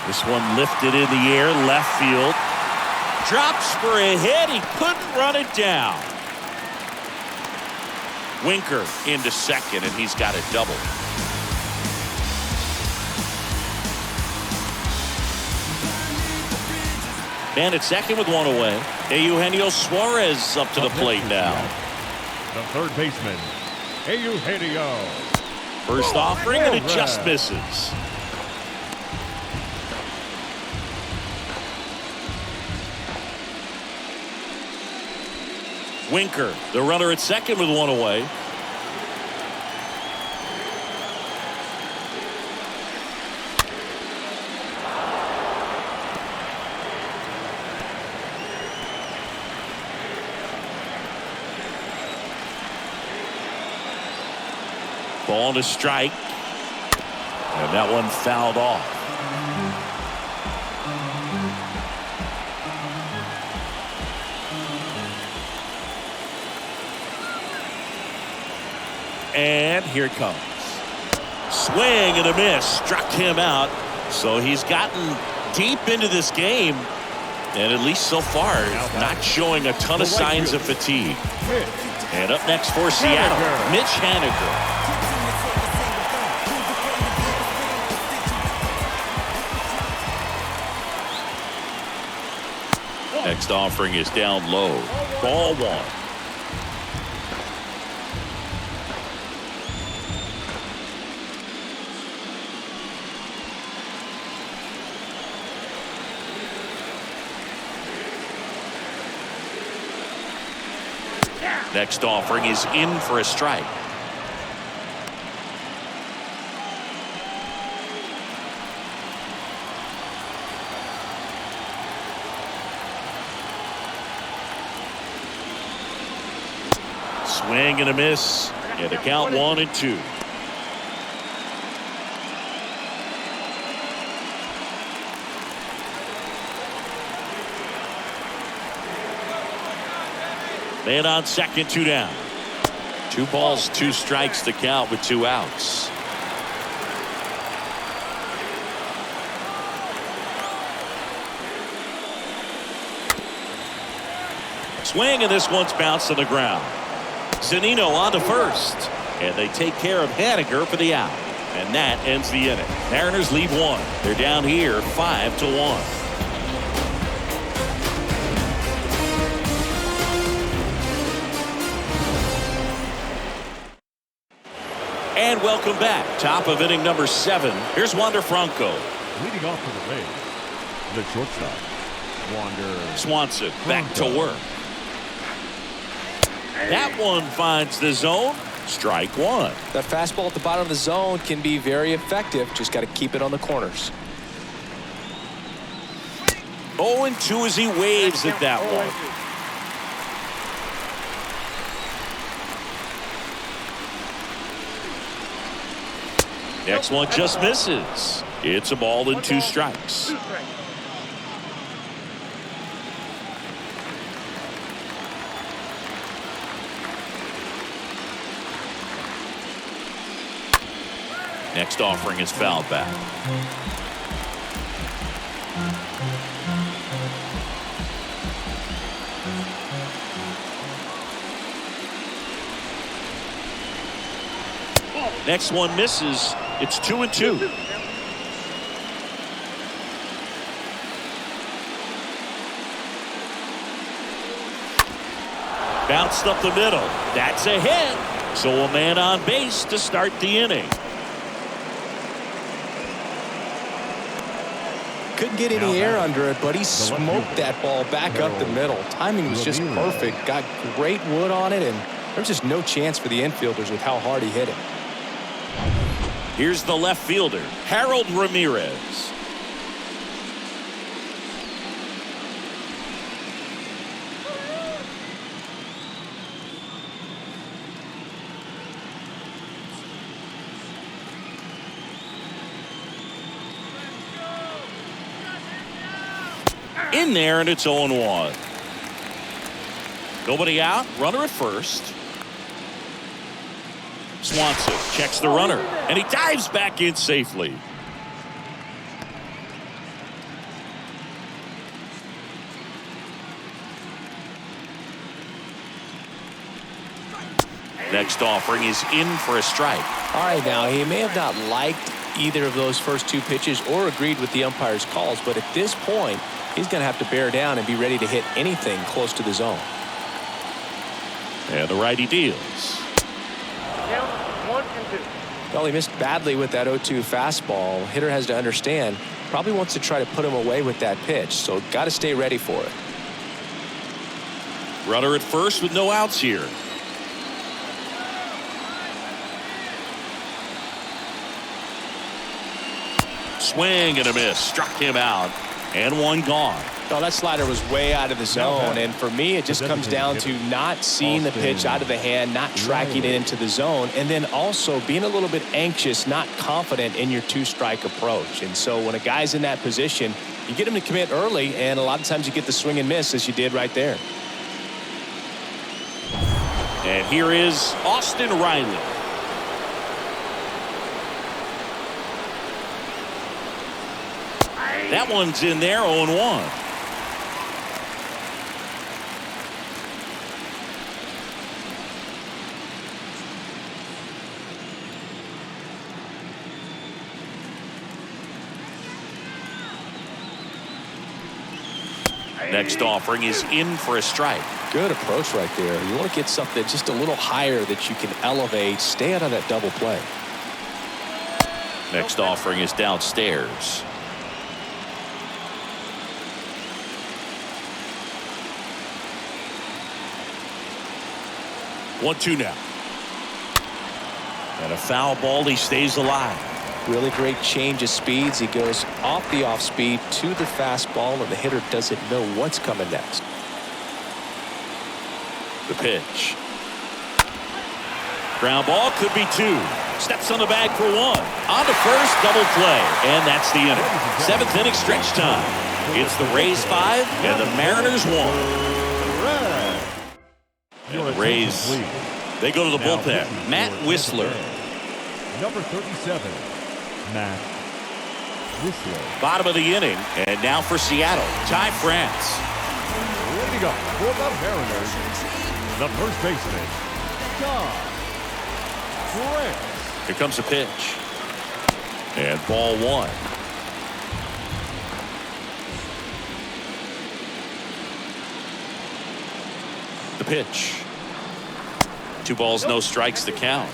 This one lifted in the air, left field. Drops for a hit. He couldn't run it down. Winker into second, and he's got a double. Man at second with one away. Eugenio Suarez up to the plate now. The third baseman, Eugenio. First offering, and it just misses. Winker, the runner at second with one away. Ball to strike. And that one fouled off. And here it comes. Swing and a miss. Struck him out. So he's gotten deep into this game. And at least so far, not showing a ton of signs of fatigue. And up next for Seattle, Mitch Haniger. Next offering is down low. Ball one. Next offering is in for a strike. Swing and a miss. And the count 1-2. Man on second, 2 down. 2 balls, 2 strikes to count with 2 outs. Swing, and this one's bounced to the ground. Zunino on to first, and they take care of Haniger for the out. And that ends the inning. Mariners lead 1. They're down here 5-1. And welcome back. Top of inning number 7. Here's Wander Franco. Leading off for the Rays, the shortstop, Wander Swanson back to work. That one finds the zone. Strike 1. That fastball at the bottom of the zone can be very effective. Just got to keep it on the corners. 0-2 as he waves at that one. Next one just misses. It's a ball and 2 strikes. Next offering is fouled back. Next one misses. It's 2-2. Bounced up the middle. That's a hit. So a man on base to start the inning. Couldn't get any air under it, but he smoked that ball back up the middle. Timing was just perfect. Got great wood on it, and there's just no chance for the infielders with how hard he hit it. Here's the left fielder, Harold Ramirez. In there, and it's 0-1. Nobody out. Runner at first. Swanson checks the runner, and he dives back in safely. Next offering is in for a strike. All right, now he may have not liked either of those first 2 pitches or agreed with the umpire's calls, but at this point, he's going to have to bear down and be ready to hit anything close to the zone. And the righty deals. Count 1-2. Well, he missed badly with that 0-2 fastball. Hitter has to understand, probably wants to try to put him away with that pitch, so got to stay ready for it. Runner at first with no outs here. Swing and a miss. Struck him out. And one gone. No, that slider was way out of the zone, and for me, it just comes down to not seeing the pitch out of the hand, not tracking it into the zone, and then also being a little bit anxious, not confident in your 2-strike approach. And so when a guy's in that position, you get him to commit early, and a lot of times you get the swing and miss, as you did right there. And here is Austin Riley. That one's in there, 0-1. Next offering is in for a strike. Good approach right there. You want to get something just a little higher that you can elevate. Stay out of that double play. Next offering is downstairs. One-two now. And a foul ball. He stays alive. Really great change of speeds. He goes off the off speed to the fastball, and the hitter doesn't know what's coming next. The pitch. Ground ball, could be two. Steps on the bag for one. On to first, double play. And that's the inning. Seventh inning stretch time. It's the Rays 5 and the Mariners 1. And the Rays, they go to the bullpen. Matt Whistler. Number 37, Matt Whistler. Bottom of the inning. And now for Seattle, Ty France. Leading up for the Mariners, the first baseman, Ty France. Here comes a pitch. And ball one. The pitch. 2 balls, no strikes to count.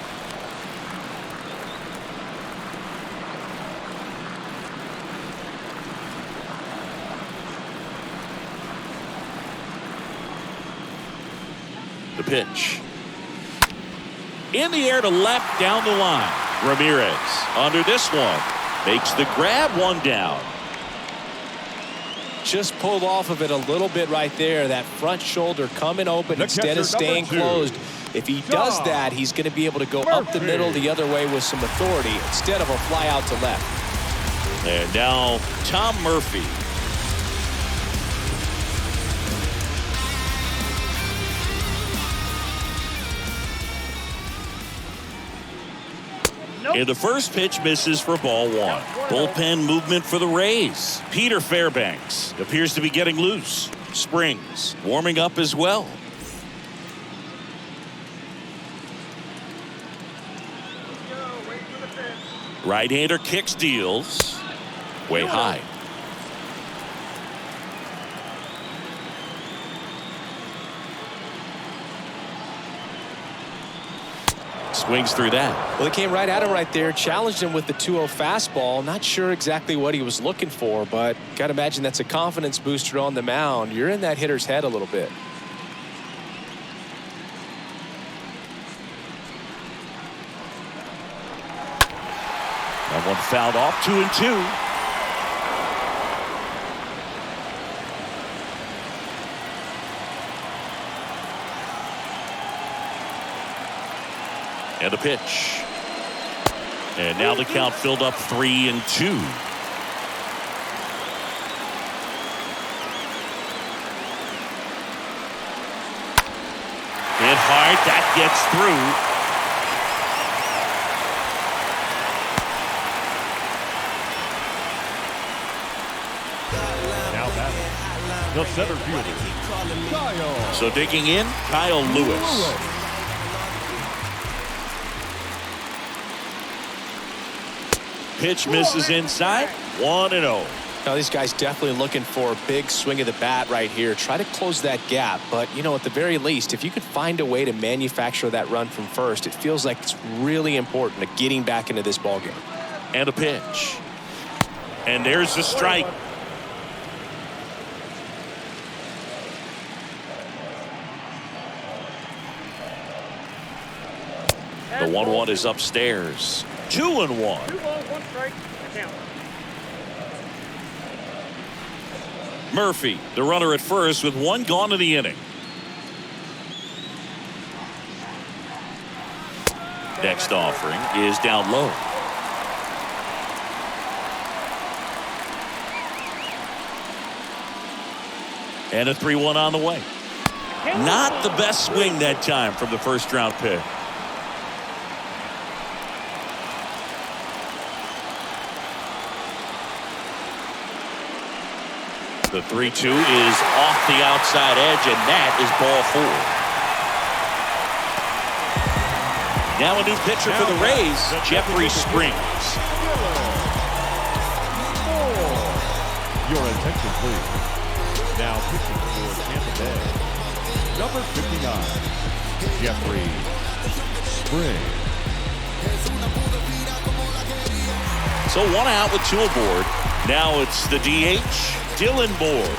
The pitch. In the air to left, down the line. Ramirez under this one. Makes the grab, one down. Just pulled off of it a little bit right there. That front shoulder coming open instead of staying closed. If he does that, he's going to be able to go up the middle the other way with some authority instead of a fly out to left. And now Tom Murphy. And the first pitch misses for ball one. Bullpen movement for the Rays. Peter Fairbanks appears to be getting loose. Springs warming up as well. Right-hander kicks, deals. Way high. Swings through that. Well, they came right at him right there, challenged him with the 2-0 fastball. Not sure exactly what he was looking for, but got to imagine that's a confidence booster on the mound. You're in that hitter's head a little bit. That one fouled off, 2-2. And a pitch. And now the count filled up 3-2. Hit hard, that gets through. Now batting, the center fielder, Kyle. So digging in, Kyle Lewis. Pitch misses inside, 1-0. Now these guys definitely looking for a big swing of the bat right here. Try to close that gap, but you know, at the very least, if you could find a way to manufacture that run from first, it feels like it's really important to getting back into this ball game. And a pitch. And there's the strike. The 1-1 is upstairs. 2-1. 2 balls, 1 strike, count. Murphy, the runner at first with 1 gone in the inning. Next offering is down low. And a 3-1 on the way. Not the best swing that time from the first round pick. The 3-2 is off the outside edge, and that is ball 4. Now a new pitcher for the Rays, Jeffrey Springs. Your attention, please. Now pitching for Tampa Bay, number 59, Jeffrey Spring. So 1 out with 2 aboard. Now it's the DH, Dylan Moore.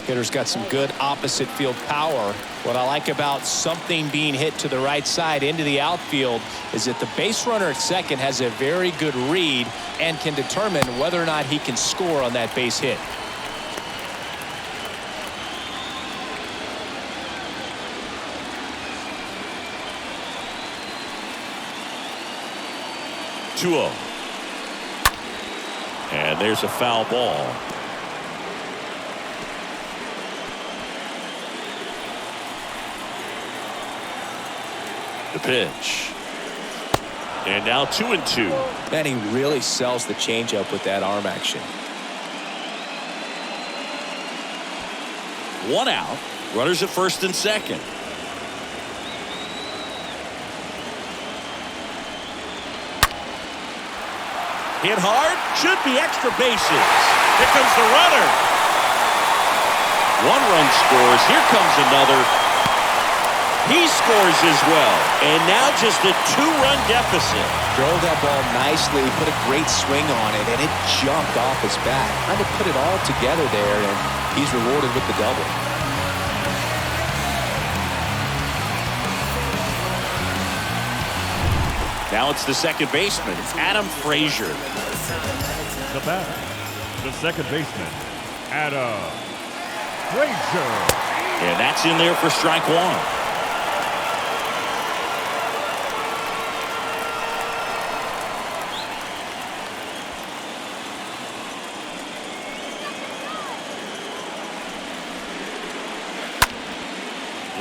Hitter's got some good opposite field power. What I like about something being hit to the right side into the outfield is that the base runner at second has a very good read and can determine whether or not he can score on that base hit. And there's a foul ball. The pitch. And now 2-2. Man, he really sells the changeup with that arm action. 1 out. Runners at first and second. Hit hard. Should be extra bases. Here comes the runner. 1 run scores. Here comes another. He scores as well. And now just a 2-run deficit. Drove that ball nicely, put a great swing on it, and it jumped off his bat. Trying to put it all together there, and he's rewarded with the double. Now it's the second baseman, Adam Frazier. The batter, the second baseman, Adam Frazier. And that's in there for strike 1.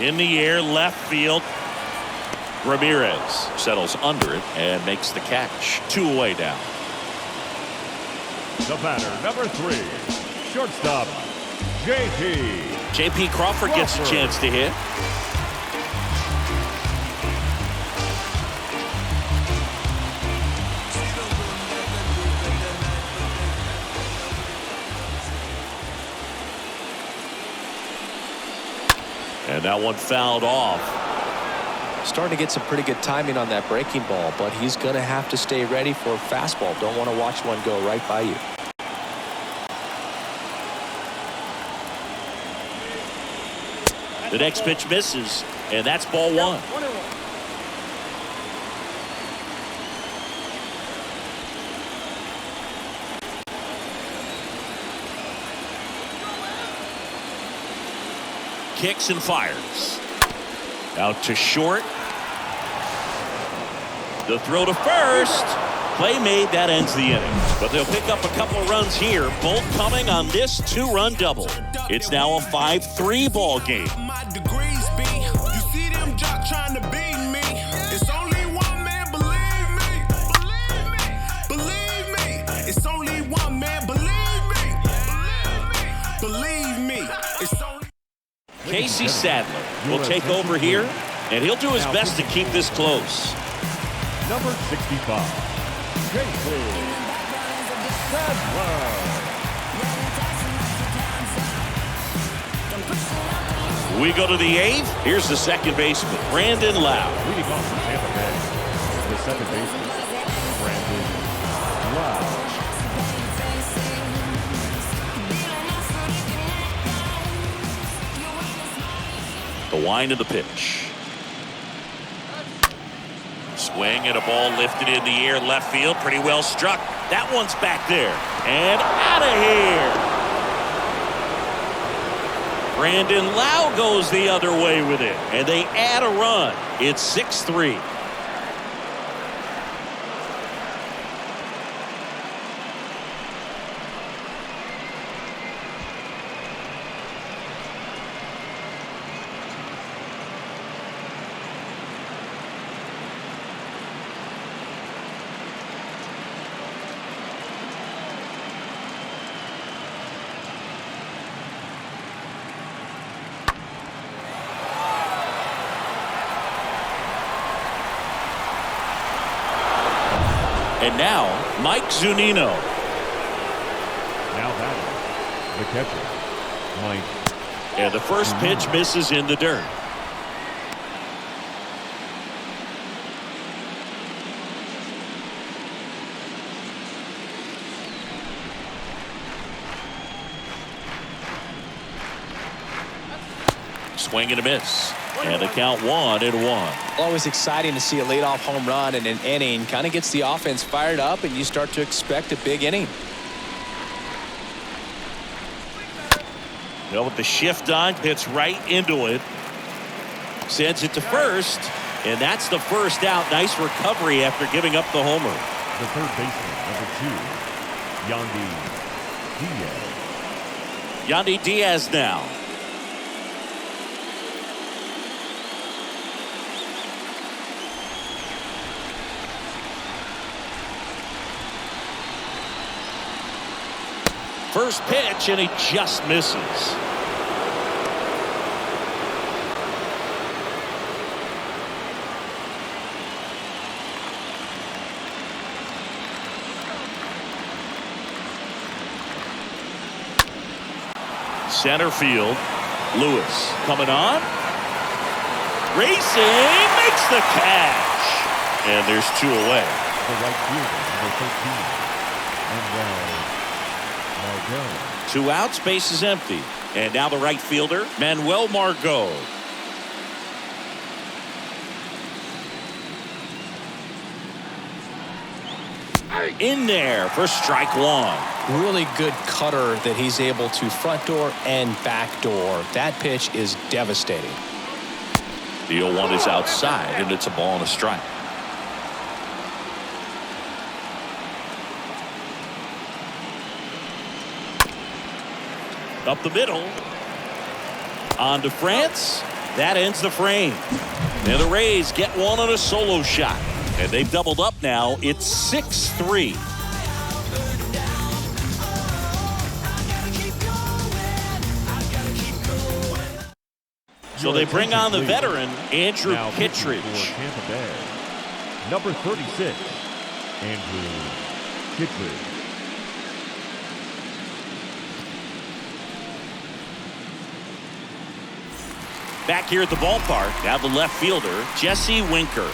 In the air, left field. Ramirez settles under it and makes the catch. 2 away now. The batter, number 3, shortstop, J.P. Crawford gets a chance to hit. And that one fouled off. Starting to get some pretty good timing on that breaking ball, but he's going to have to stay ready for a fastball. Don't want to watch one go right by you. The next pitch misses, and that's ball 1. Kicks and fires. Out to short. The throw to first. Play made. That ends the inning. But they'll pick up a couple runs here, both coming on this 2-run double. It's now a 5-3 ball game. My degrees be, you see them jock trying to beat me. It's only one man, believe me. Believe me. It's only one man, believe me. Believe me. It's only. Casey Sadler will take over here, and he'll do his best to keep this close. Number 65, Casey Sadler. We go to the 8th. Here's the second baseman, Brandon Lau. Leading off for Tampa Bay, the second baseman, Brandon Lau. The wind of the pitch. Swing and a ball lifted in the air, left field, pretty well struck. That one's back there and out of here. Brandon Lau goes the other way with it, and they add a run. It's 6-3. And now, Mike Zunino. Now batting, the catcher, Mike. And the first pitch misses in the dirt. Swing and a miss. And the count 1-1. Always exciting to see a leadoff home run in an inning. Kind of gets the offense fired up, and you start to expect a big inning. Well, with the shift on, hits right into it. Sends it to first, and that's the first out. Nice recovery after giving up the homer. The third baseman, number 2, Yandy Diaz. Yandy Diaz now. First pitch, and he just misses. Center field. Lewis coming on. Racing, makes the catch. And there's 2 away. The right fielder, number 13, Margot. 2 outs, base is empty. And now the right fielder, Manuel Margot. In there for strike 1. Really good cutter that he's able to front door and back door. That pitch is devastating. The 0-1 is outside, and it's a ball and a strike. Up the middle. On to France. That ends the frame. And the Rays get one on a solo shot. And they've doubled up now. It's 6-3. So they bring on the veteran, Andrew Now Kittredge. for Tampa Bay, number 36, Andrew Kittredge. Back here at the ballpark, now the left fielder, Jesse Winker.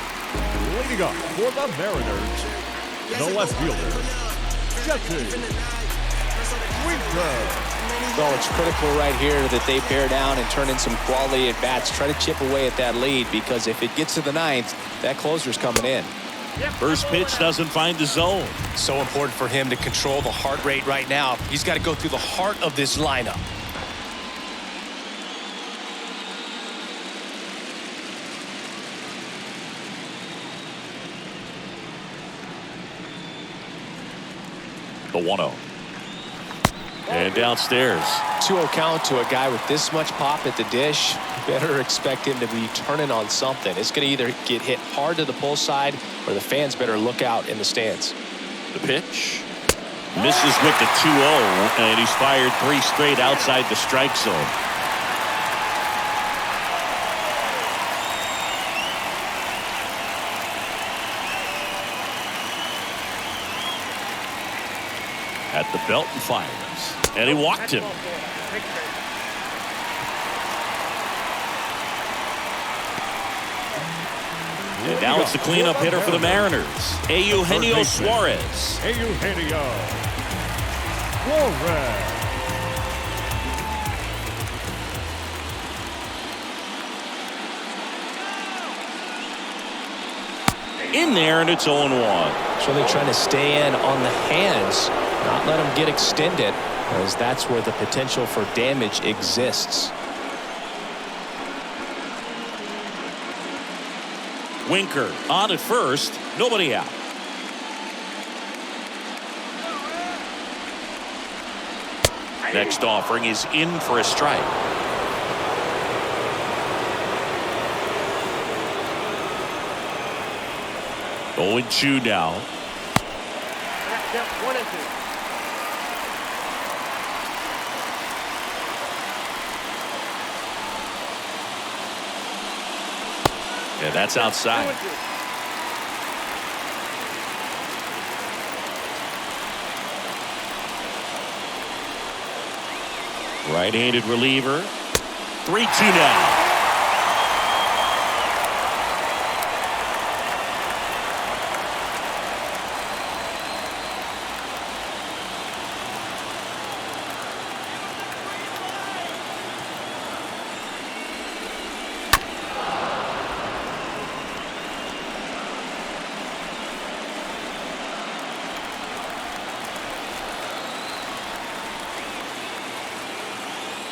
Leading up for the Mariners, the left fielder, Jesse Winker. So it's critical right here that they bear down and turn in some quality at bats. Try to chip away at that lead, because if it gets to the 9th, that closer's coming in. First pitch doesn't find the zone. So important for him to control the heart rate right now. He's got to go through the heart of this lineup. The 1-0. And downstairs. 2-0 count to a guy with this much pop at the dish. Better expect him to be turning on something. It's going to either get hit hard to the pull side, or the fans better look out in the stands. The pitch. Misses with the 2-0, and he's fired 3 straight outside the strike zone. At the belt and fires. And he walked him. And now it's the cleanup hitter for the Mariners, Eugenio Suarez. Eugenio Suarez. In there, and it's 0-1. So they're trying to stay in on the hands, not let them get extended, because that's where the potential for damage exists. Winker on at first, nobody out. Next offering is in for a strike. Oh, and 2 now. 1-2. Yeah, that's outside. Right-handed reliever. 3-2 now.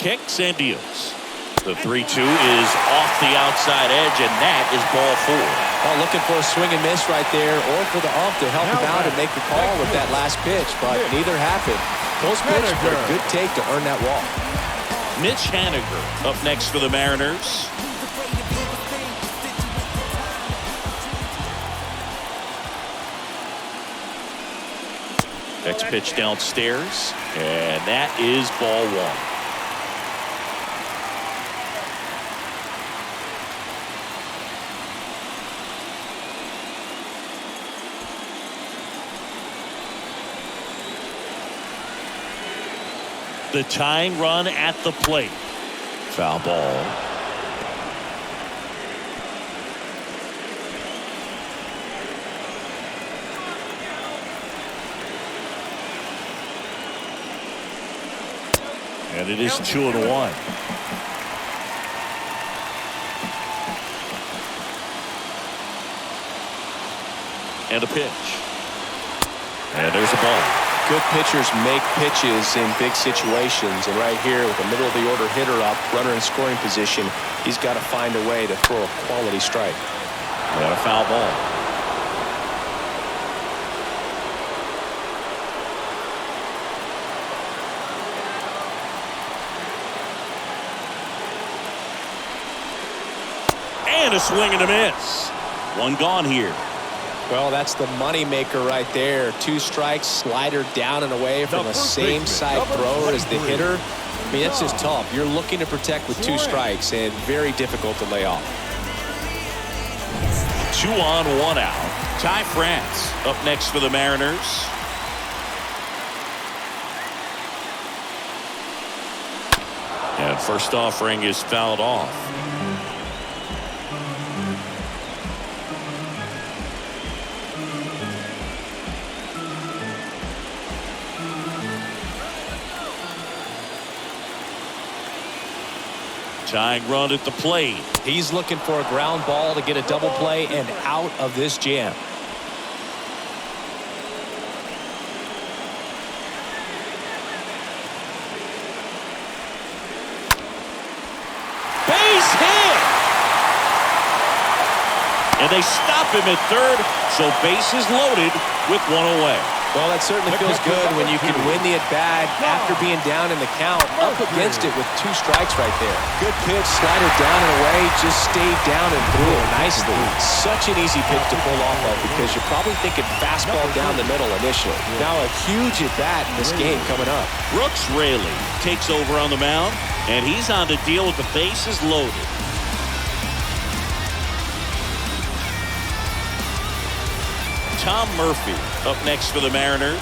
Kicks and deals. The 3-2 is off the outside edge, and that is ball 4. Well, looking for a swing and miss right there, or for the ump to help him out and make the call with that last pitch, but neither happened. Close pitch, but a good take to earn that walk. Mitch Haniger up next for the Mariners. Next pitch downstairs, and that is ball 1. The tying run at the plate. Foul ball. And it is 2-1. And a pitch. And there's a ball. Good pitchers make pitches in big situations, and right here with the middle of the order hitter up, runner in scoring position, he's got to find a way to throw a quality strike. Got a foul ball. And a swing and a miss. One gone here. Well, that's the money maker right there. 2 strikes, slider down and away from the same side thrower as the hitter. I mean, that's just tough. You're looking to protect with 2 strikes, and very difficult to lay off. 2 on, 1 out. Ty France up next for the Mariners. And first offering is fouled off. Tying run at the plate. He's looking for a ground ball to get a double play and out of this jam. Base hit! And they stop him at third, so bases loaded with 1 away. Well, that certainly feels good when you can win the at-bat after being down in the count, up against it with 2 strikes right there. Good pitch, slider down and away, just stayed down and threw it nicely. Such an easy pitch to pull off of because you're probably thinking fastball down the middle initially. Now a huge at-bat in this game coming up. Brooks Raley takes over on the mound, and he's on to deal with the bases loaded. Tom Murphy up next for the Mariners.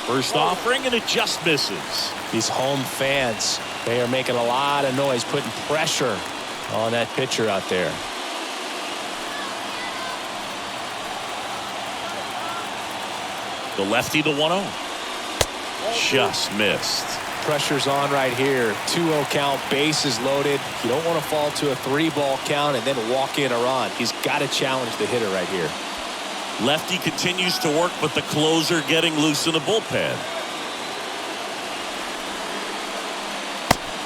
First offering, and it just misses. These home fans, they are making a lot of noise, putting pressure on that pitcher out there. The lefty, the 1-0. Just missed. Pressure's on right here. 2-0 count, bases loaded. You don't want to fall to a 3-ball count and then walk in a run. He's got to challenge the hitter right here. Lefty continues to work, but the closer getting loose in the bullpen.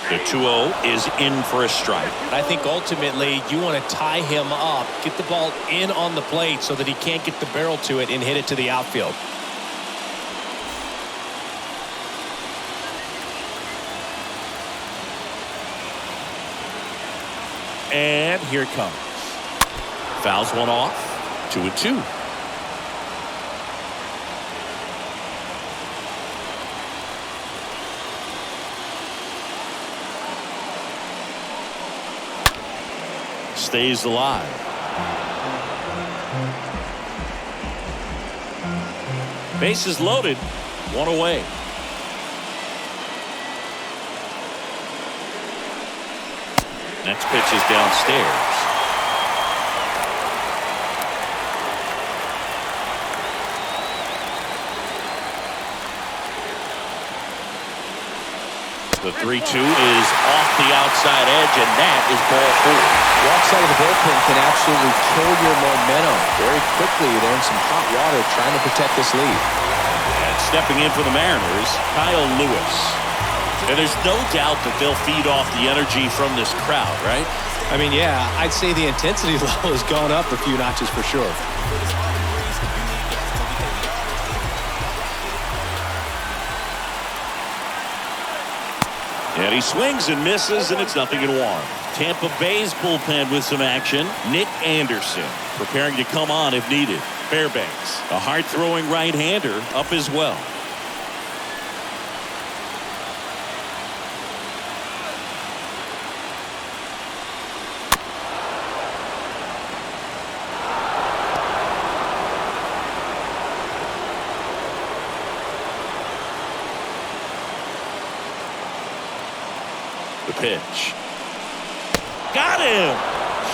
The 2-0 is in for a strike. I think ultimately you want to tie him up, get the ball in on the plate so that he can't get the barrel to it and hit it to the outfield. And here it comes. Fouls one off. 2-2. Stays alive. Bases loaded, one away. Next pitch is downstairs. The 3-2 is off the outside edge, and that is ball 4. Walk side of the bullpen can absolutely kill your momentum very quickly. They're in some hot water trying to protect this lead. And stepping in for the Mariners, Kyle Lewis. And there's no doubt that they'll feed off the energy from this crowd, right? I mean, yeah, I'd say the intensity level has gone up a few notches for sure. And he swings and misses, and it's 0-1. Tampa Bay's bullpen with some action. Nick Anderson preparing to come on if needed. Fairbanks, a hard-throwing right-hander, up as well. The pitch. Got him!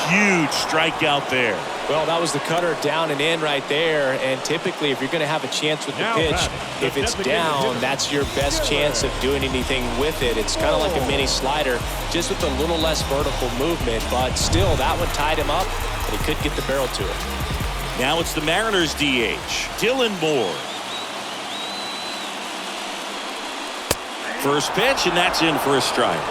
Huge strikeout there. Well, that was the cutter down and in right there. And typically, if you're going to have a chance with the pitch, if it's down, that's your best chance of doing anything with it. It's kind of like a mini slider, just with a little less vertical movement. But still, that one tied him up, and he couldn't get the barrel to it. Now it's the Mariners DH, Dylan Moore. First pitch, and that's in for a strike.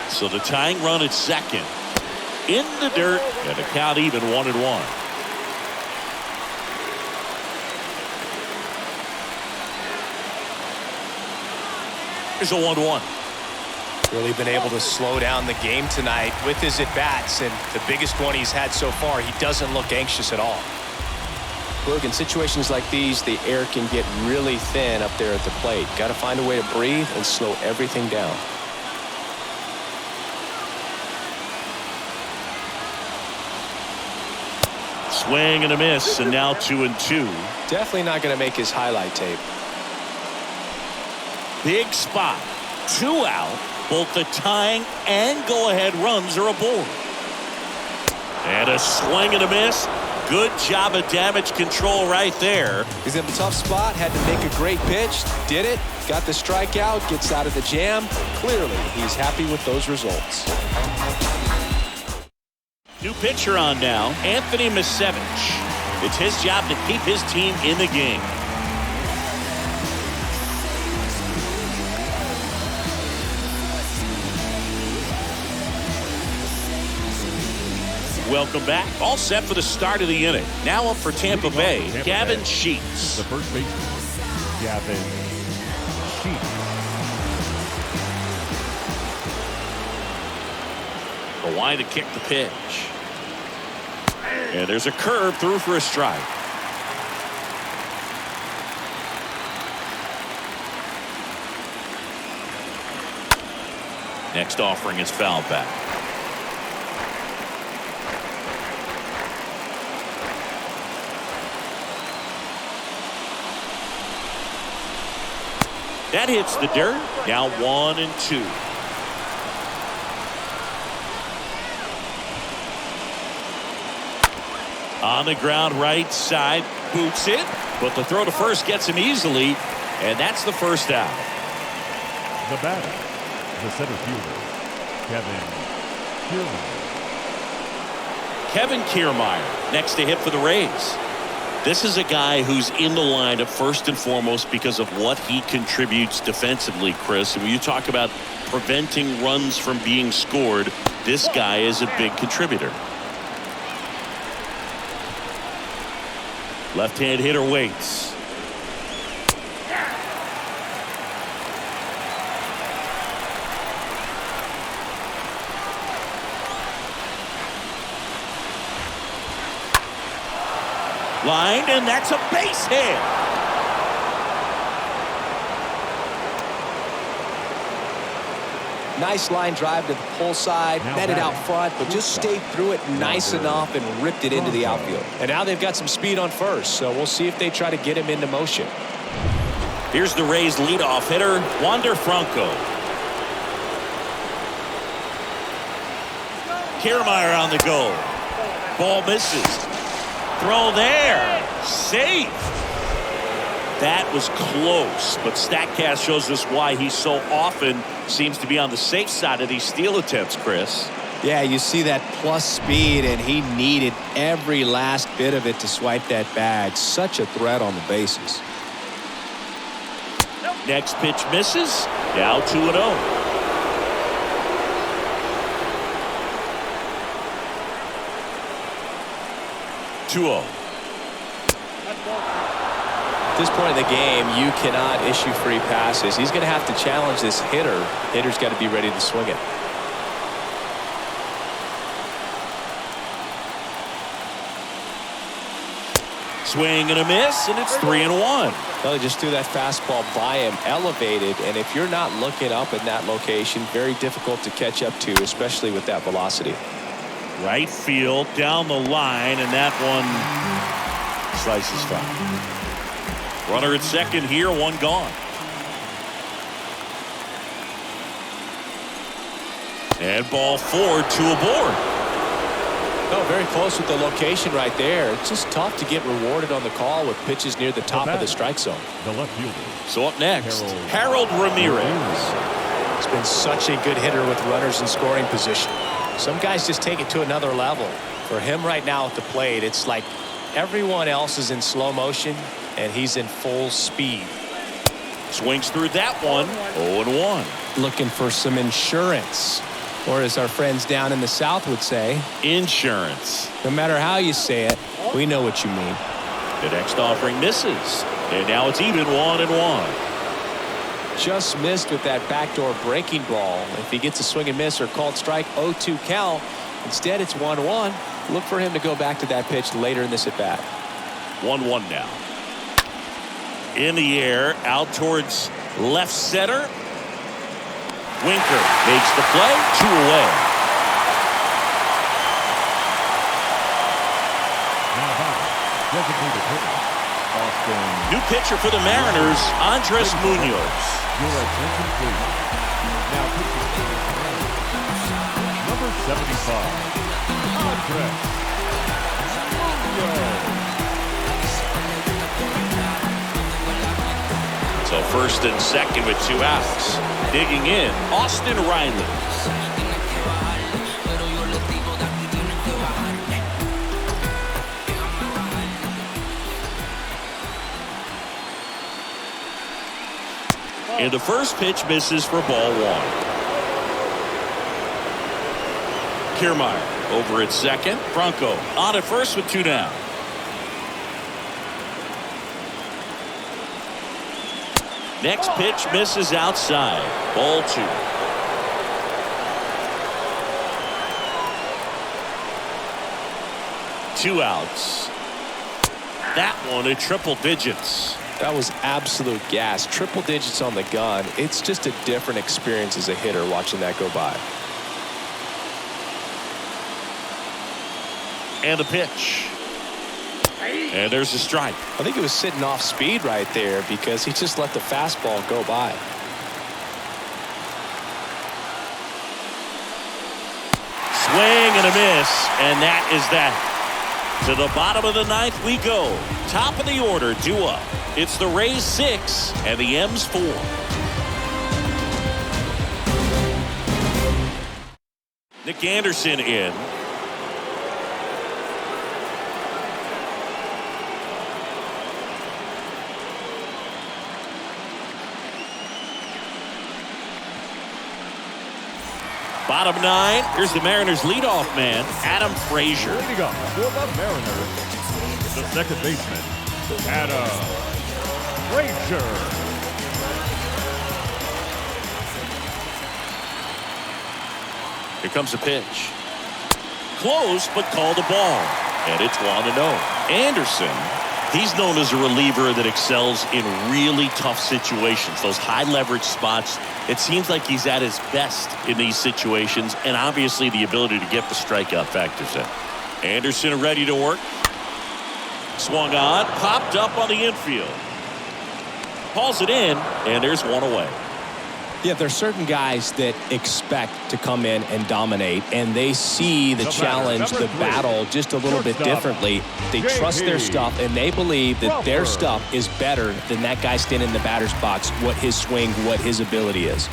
So the tying run at second. In the dirt, and the count even 1-1. Here's a 1-1. Really been able to slow down the game tonight with his at-bats, and the biggest one he's had so far, he doesn't look anxious at all. Look, in situations like these, the air can get really thin up there at the plate. Got to find a way to breathe and slow everything down. Swing and a miss, and now 2-2. Definitely not going to make his highlight tape. Big spot. 2 out. Both the tying and go-ahead runs are aboard. And a swing and a miss. Good job of damage control right there. He's in a tough spot, had to make a great pitch, did it, got the strikeout, gets out of the jam. Clearly, he's happy with those results. New pitcher on now, Anthony Misevich. It's his job to keep his team in the game. Welcome back. All set for the start of the inning. Now up for Tampa Bay, Gavin Sheets. The first baseman, Gavin Sheets. A wide to kick the pitch. And there's a curve through for a strike. Next offering is fouled back. That hits the dirt. Now 1-2. On the ground, right side, boots it, but the throw to first gets him easily, and that's the first out. The batter, the center fielder, Kevin Kiermaier next to hit for the Rays. This is a guy who's in the lineup first and foremost because of what he contributes defensively, Chris. And when you talk about preventing runs from being scored, this guy is a big contributor. Left-hand hitter waits. Line, and that's a base hit. Nice line drive to the pull side, met it out front, but just stayed through it nice enough and ripped it into the outfield. And now they've got some speed on first, so we'll see if they try to get him into motion. Here's the Rays leadoff hitter, Wander Franco. Kiermaier on the go. Ball misses. Throw there. Safe. That was close, but StatCast shows us why he so often seems to be on the safe side of these steal attempts, Chris. Yeah, you see that plus speed, and he needed every last bit of it to swipe that bag. Such a threat on the bases. Next pitch misses. Now 2-0. At this point in the game, you cannot issue free passes. He's going to have to challenge this hitter. Hitter's got to be ready to swing it. Swing and a miss, and it's 3-1. Well, he just threw that fastball by him, elevated, and if you're not looking up in that location, very difficult to catch up to, especially with that velocity. Right field, down the line, and that one slices foul. Runner at second here, one gone. And ball 4, 2 aboard. Oh, very close with the location right there. It's just tough to get rewarded on the call with pitches near the top of the strike zone. The left fielder. So up next, Harold Ramirez. He's been such a good hitter with runners in scoring position. Some guys just take it to another level. For him right now at the plate, it's like everyone else is in slow motion and he's in full speed. Swings through that one. 0-1. Looking for some insurance, or as our friends down in the South would say, insurance. No matter how you say it, we know what you mean. The next offering misses, and now it's even 1-1. Just missed with that backdoor breaking ball. If he gets a swing and miss or called strike, 0-2 count. Instead, it's 1-1. Look for him to go back to that pitch later in this at bat. 1-1 now. In the air, out towards left center. Winker makes the play, 2 away. New pitcher for the Mariners, Andres Munoz. Your attention, please. Now pitching for the Mariners, number 75, Andres Munoz. So first and second with 2 outs. Digging in, Austin Riley. And the first pitch misses for ball 1. Kiermaier over at second. Franco on at first with 2 down. Next pitch misses outside. Ball 2. Two outs. That one at triple digits. That was absolute gas. Triple digits on the gun. It's just a different experience as a hitter watching that go by. And a pitch. And there's a strike. I think it was sitting off speed right there because he just let the fastball go by. Swing and a miss, and that is that. To the bottom of the 9th we go. Top of the order, due up. It's the Rays 6 and the M's 4. Nick Anderson in. Bottom 9, here's the Mariners leadoff man, Adam Frazier. Leading up for the Mariners, the second baseman, Adam Frazier. Here comes a pitch. Close, but called a ball. And it's 1-0. Anderson He's known as a reliever that excels in really tough situations, those high leverage spots. It seems like he's at his best in these situations, and obviously the ability to get the strikeout factors in. Anderson ready to work. Swung on, popped up on the infield. Hauls it in, and there's one away. Yeah, there's certain guys that expect to come in and dominate, and they see the challenge, the battle just a little bit differently. They trust their stuff, and they believe that their stuff is better than that guy standing in the batter's box, what his swing, what his ability is.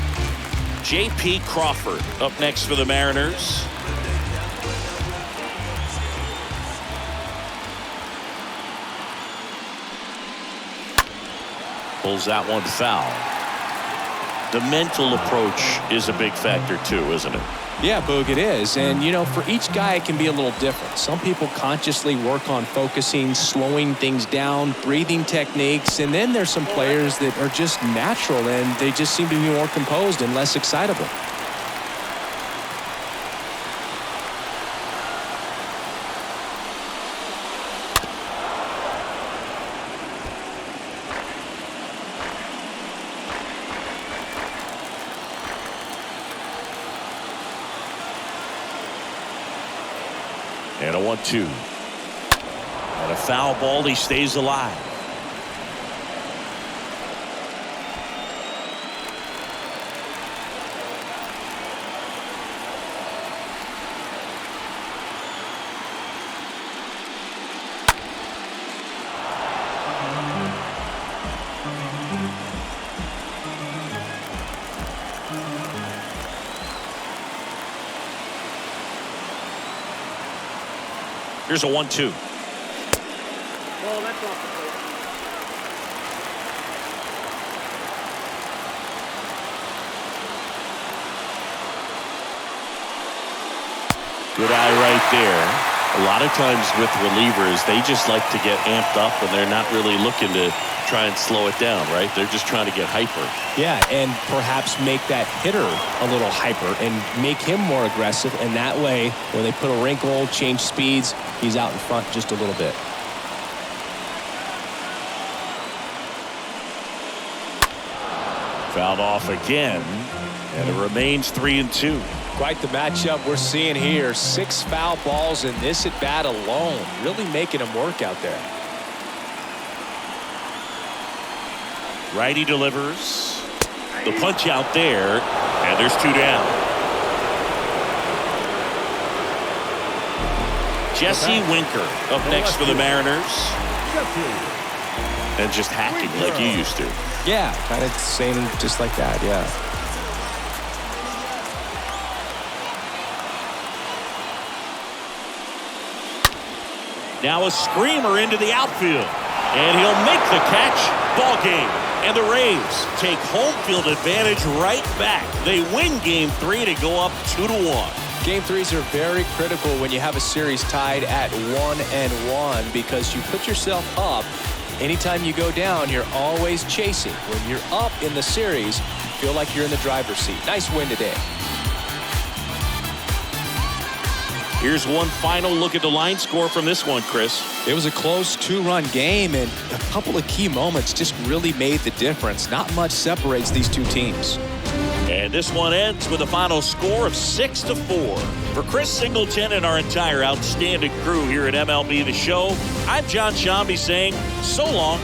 J.P. Crawford up next for the Mariners. Pulls that one foul. The mental approach is a big factor too, isn't it? Yeah, Boog, it is. And, you know, for each guy, it can be a little different. Some people consciously work on focusing, slowing things down, breathing techniques. And then there's some players that are just natural and they just seem to be more composed and less excitable. And a 1-2. And a foul ball. He stays alive. Here's a 1-2. Well, that's off the plate. Good eye right there. A lot of times with relievers, they just like to get amped up and they're not really looking to try and slow it down, right? They're just trying to get hyper. Yeah, and perhaps make that hitter a little hyper and make him more aggressive. And that way, when they put a wrinkle, change speeds, he's out in front just a little bit. Fouled off again, and it remains 3-2. Quite the matchup we're seeing here. 6 foul balls in this at bat alone, really making him work out there. Righty delivers. The punch out there, and there's 2 down. Jesse Winker up next for the Mariners. And just hacking like you used to. Yeah, kind of same, just like that, yeah. Now a screamer into the outfield. And he'll make the catch. Ball game. And the Rays take home field advantage right back. They win Game 3 to go up 2-1. Game 3s are very critical when you have a series tied at 1-1 because you put yourself up. Anytime you go down, you're always chasing. When you're up in the series, you feel like you're in the driver's seat. Nice win today. Here's one final look at the line score from this one, Chris. It was a close 2-run game, and a couple of key moments just really made the difference. Not much separates these two teams. And this one ends with a final score of 6-4. For Chris Singleton and our entire outstanding crew here at MLB The Show, I'm John Shambi saying so long.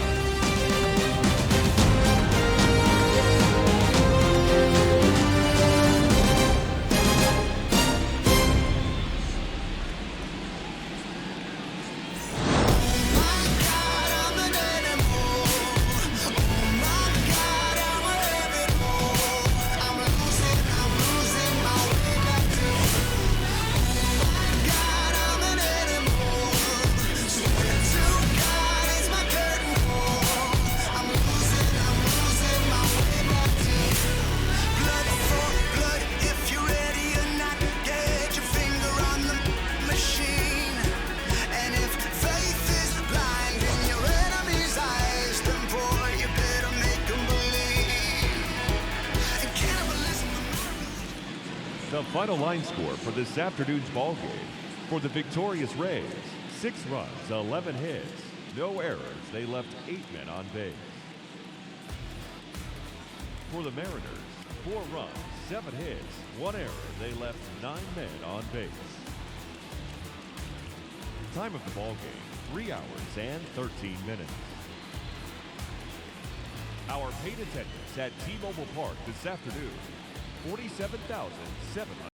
The final line score for this afternoon's ball game. For the victorious Rays, 6 runs, 11 hits, no errors. They left 8 men on base. For the Mariners, 4 runs, 7 hits, 1 error. They left 9 men on base. Time of the ball game, 3 hours and 13 minutes. Our paid attendance at T-Mobile Park this afternoon, 47,700.